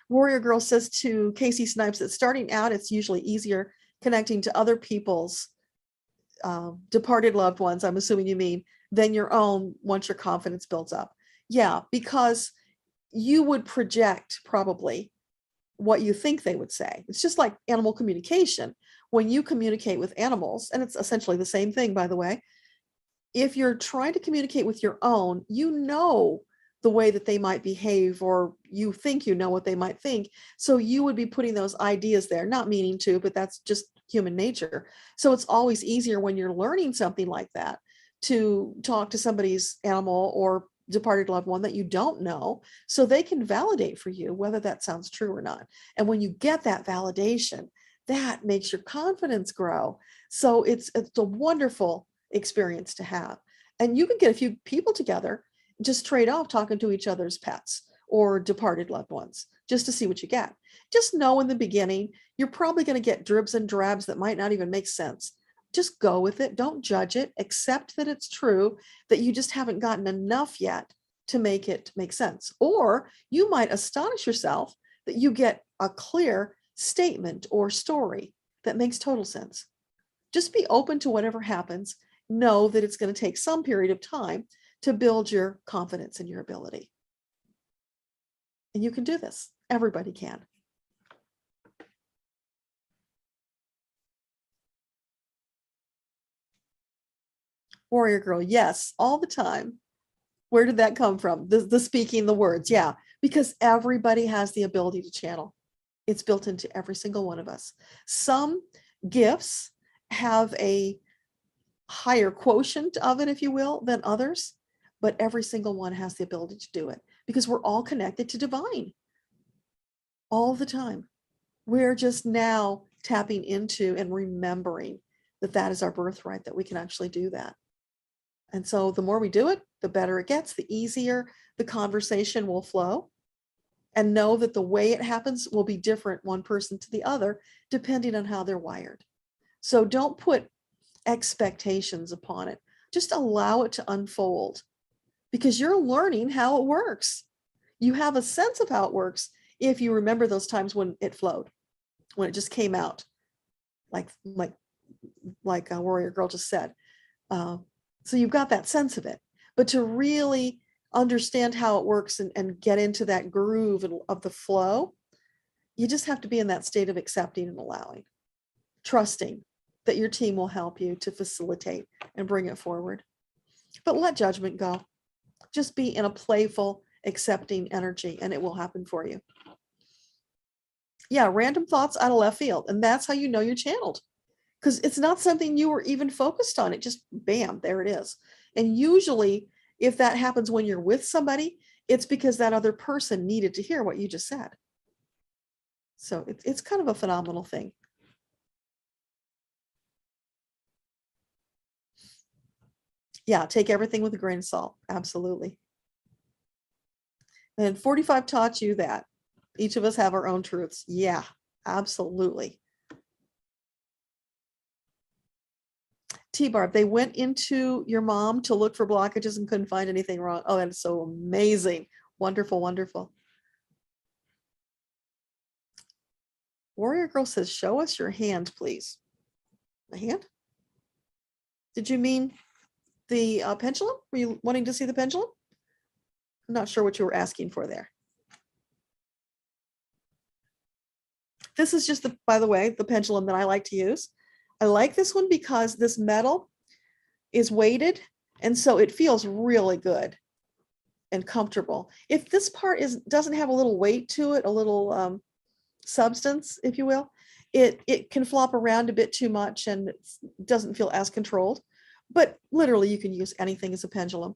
A: Warrior Girl says to Casey Snipes that starting out, it's usually easier connecting to other people's departed loved ones, I'm assuming you mean, than your own once your confidence builds up. Yeah, because you would project probably what you think they would say. It's just like animal communication. When you communicate with animals, and it's essentially the same thing, by the way, if you're trying to communicate with your own, you know the way that they might behave, or you think you know what they might think. So you would be putting those ideas there, not meaning to, but that's just human nature. So it's always easier when you're learning something like that to talk to somebody's animal or departed loved one that you don't know, so they can validate for you whether that sounds true or not. And when you get that validation, that makes your confidence grow. So it's a wonderful experience to have. And you can get a few people together, just trade off talking to each other's pets or departed loved ones, just to see what you get. Just know in the beginning, you're probably going to get dribs and drabs that might not even make sense. Just go with it. Don't judge it. Accept that it's true, that you just haven't gotten enough yet to make it make sense. Or you might astonish yourself that you get a clear statement or story that makes total sense. Just be open to whatever happens. Know that it's going to take some period of time to build your confidence in your ability. And you can do this. Everybody can. Warrior Girl, yes, all the time. Where did that come from? The speaking the words. Yeah, because everybody has the ability to channel. It's built into every single one of us. Some gifts have a higher quotient of it, if you will, than others, but every single one has the ability to do it because we're all connected to divine all the time. We're just now tapping into and remembering that that is our birthright, that we can actually do that. And so the more we do it, the better it gets, the easier the conversation will flow. And know that the way it happens will be different one person to the other, depending on how they're wired. So don't put expectations upon it. Just allow it to unfold because you're learning how it works. You have a sense of how it works if you remember those times when it flowed, when it just came out, like a warrior girl just said. So you've got that sense of it. But to really understand how it works and get into that groove of the flow, you just have to be in that state of accepting and allowing, trusting that your team will help you to facilitate and bring it forward. But let judgment go. Just be in a playful, accepting energy, and it will happen for you. Yeah, random thoughts out of left field. And that's how you know you're channeled, because it's not something you were even focused on. It just, bam, there it is. And usually if that happens when you're with somebody, it's because that other person needed to hear what you just said. So it's kind of a phenomenal thing. Yeah, take everything with a grain of salt. Absolutely. And 45 taught you that. Each of us have our own truths. Yeah, absolutely. T-Barb, they went into your mom to look for blockages and couldn't find anything wrong. Oh, that is so amazing. Wonderful, wonderful. Warrior Girl says, show us your hand, please. My hand? Did you mean the pendulum? Were you wanting to see the pendulum? I'm not sure what you were asking for there. This is just, by the way, the pendulum that I like to use. I like this one because this metal is weighted, and so it feels really good and comfortable. If this part doesn't have a little weight to it, a little substance, if you will, it can flop around a bit too much and it doesn't feel as controlled. But literally, you can use anything as a pendulum.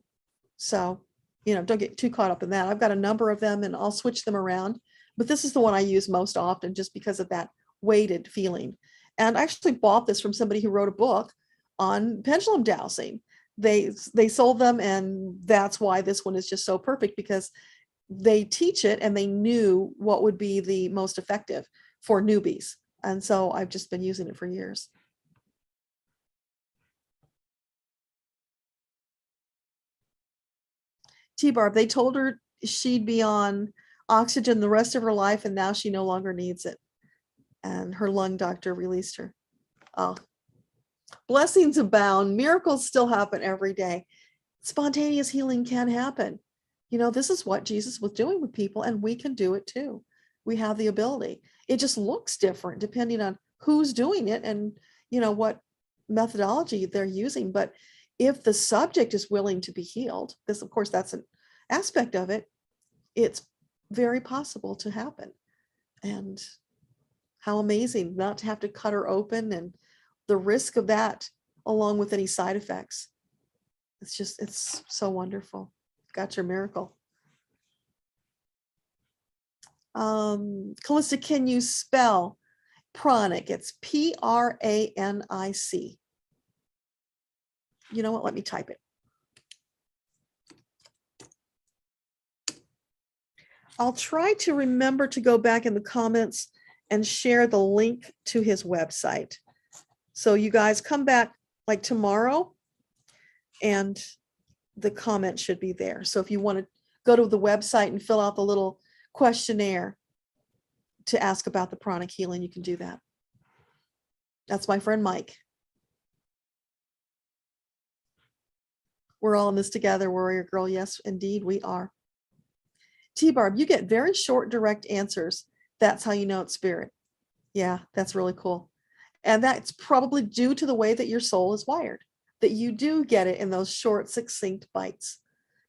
A: So, don't get too caught up in that. I've got a number of them, and I'll switch them around. But this is the one I use most often, just because of that weighted feeling. And I actually bought this from somebody who wrote a book on pendulum dowsing. They sold them, and that's why this one is just so perfect, because they teach it and they knew what would be the most effective for newbies. And so I've just been using it for years. T-Barb, they told her she'd be on oxygen the rest of her life, and now she no longer needs it. And her lung doctor released her. Oh, blessings abound. Miracles still happen every day. Spontaneous healing can happen. This is what Jesus was doing with people, and we can do it too. We have the ability. It just looks different depending on who's doing it and, what methodology they're using. But if the subject is willing to be healed, this, of course, that's an aspect of it. It's very possible to happen. And how amazing not to have to cut her open, and the risk of that, along with any side effects. It's so wonderful. Got your miracle. Callista, can you spell pranic? It's Pranic. You know what? Let me type it. I'll try to remember to go back in the comments and share the link to his website. So you guys come back like tomorrow, and the comment should be there. So if you want to go to the website and fill out the little questionnaire to ask about the pranic healing, you can do that. That's my friend Mike. We're all in this together, Warrior Girl. Yes, indeed, we are. T-Barb, you get very short, direct answers. That's how you know it's spirit. Yeah, that's really cool. And that's probably due to the way that your soul is wired, that you do get it in those short, succinct bites.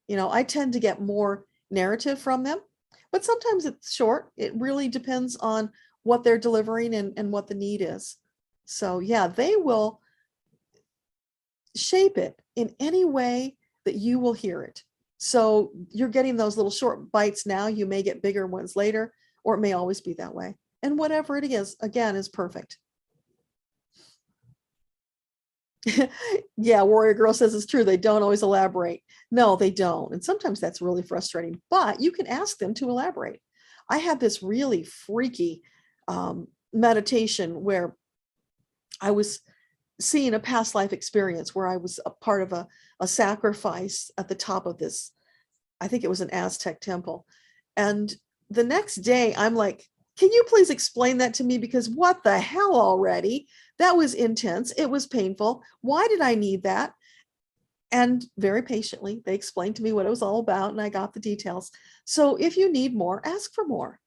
A: I tend to get more narrative from them, but sometimes it's short. It really depends on what they're delivering and what the need is. So yeah, they will shape it in any way that you will hear it. So you're getting those little short bites now. You may get bigger ones later, or it may always be that way. And whatever it is, again, is perfect. Yeah, Warrior Girl says it's true. They don't always elaborate. No, they don't. And sometimes that's really frustrating, but you can ask them to elaborate. I had this really freaky meditation where I was seeing a past life experience where I was a part of a sacrifice at the top of this, I think it was an Aztec temple. And the next day I'm like, can you please explain that to me? Because what the hell already? That was intense. It was painful. Why did I need that? And very patiently, they explained to me what it was all about, and I got the details. So if you need more, ask for more.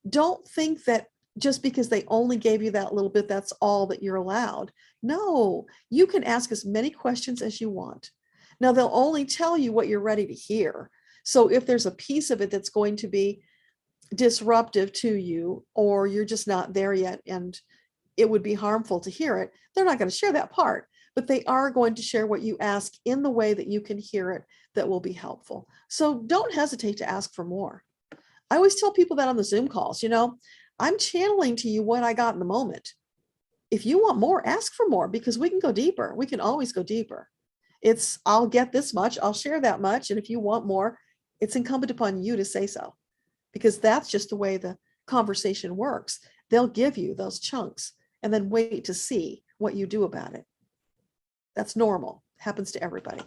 A: Don't think that just because they only gave you that little bit, that's all that you're allowed. No, you can ask as many questions as you want. Now, they'll only tell you what you're ready to hear. So if there's a piece of it that's going to be disruptive to you, or you're just not there yet and it would be harmful to hear it, they're not going to share that part, but they are going to share what you ask in the way that you can hear it that will be helpful. So don't hesitate to ask for more. I always tell people that on the Zoom calls, I'm channeling to you what I got in the moment. If you want more, ask for more, because we can go deeper. We can always go deeper. I'll get this much, I'll share that much. And if you want more, it's incumbent upon you to say so, because that's just the way the conversation works. They'll give you those chunks and then wait to see what you do about it. That's normal. Happens to everybody.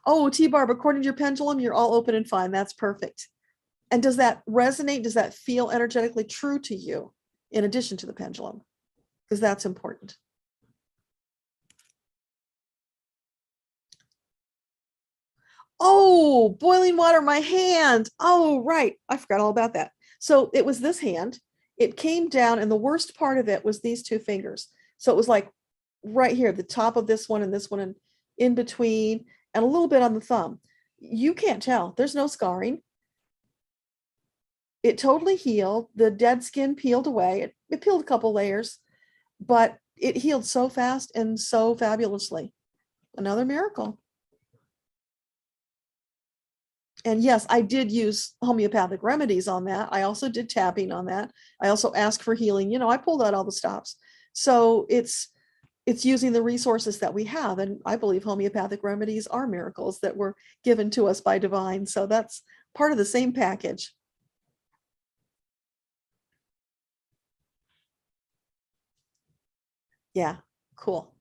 A: Oh, T-Barb, according to your pendulum, you're all open and fine. That's perfect. And does that resonate? Does that feel energetically true to you in addition to the pendulum? Because that's important. Oh, boiling water, my hand. Oh, right. I forgot all about that. So it was this hand. It came down, and the worst part of it was these two fingers. So it was like right here, the top of this one and in between, and a little bit on the thumb. You can't tell. There's no scarring. It totally healed. The dead skin peeled away. It peeled a couple layers, but it healed so fast and so fabulously. Another miracle. And yes, I did use homeopathic remedies on that. I also did tapping on that. I also asked for healing. I pulled out all the stops. So it's using the resources that we have. And I believe homeopathic remedies are miracles that were given to us by divine. So that's part of the same package. Yeah, cool.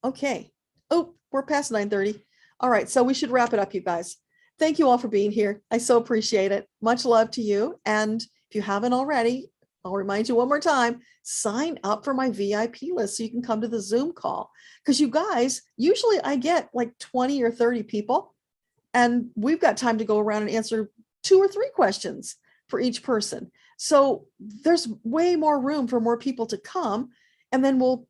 A: Okay. Oh, we're past 9:30. All right, so we should wrap it up, you guys. Thank you all for being here. I so appreciate it. Much love to you. And if you haven't already, I'll remind you one more time, sign up for my VIP list so you can come to the Zoom call. Because you guys, usually I get like 20 or 30 people, and we've got time to go around and answer 2 or 3 questions for each person. So there's way more room for more people to come. And then we'll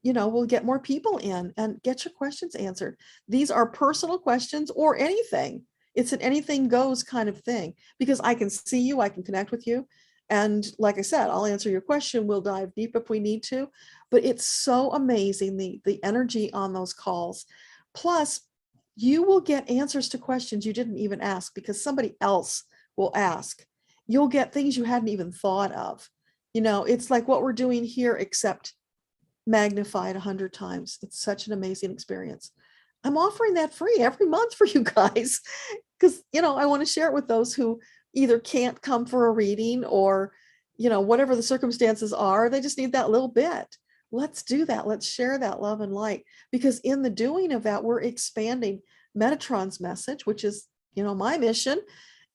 A: get more people in and get your questions answered. These are personal questions or anything. It's an anything goes kind of thing, because I can see you, I can connect with you. And like I said, I'll answer your question. We'll dive deep if we need to, but it's so amazing, the energy on those calls. Plus, you will get answers to questions you didn't even ask, because somebody else will ask. You'll get things you hadn't even thought of. It's like what we're doing here, except magnified 100 times. It's such an amazing experience. I'm offering that free every month for you guys, because I want to share it with those who either can't come for a reading, or whatever the circumstances are, they just need that little bit. Let's do that. Let's share that love and light, because in the doing of that, we're expanding Metatron's message, which is my mission,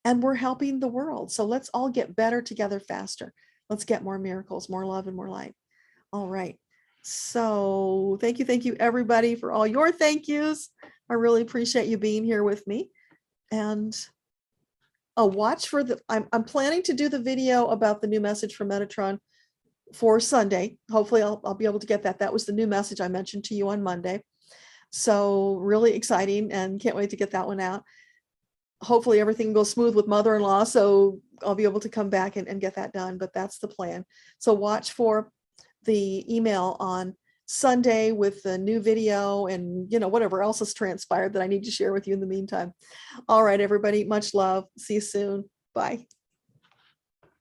A: and we're helping the world. So let's all get better together faster. Let's get more miracles, more love, and more light. All right. So thank you everybody for all your thank yous. I really appreciate you being here with me. And watch for I'm planning to do the video about the new message from Metatron for Sunday. Hopefully I'll be able to get that. That was the new message I mentioned to you on Monday. So really exciting, and can't wait to get that one out. Hopefully everything goes smooth with mother-in-law, so I'll be able to come back and get that done, but that's the plan. So watch for the email on Sunday with the new video and whatever else has transpired that I need to share with you in the meantime. All right, everybody, much love. See you soon. Bye.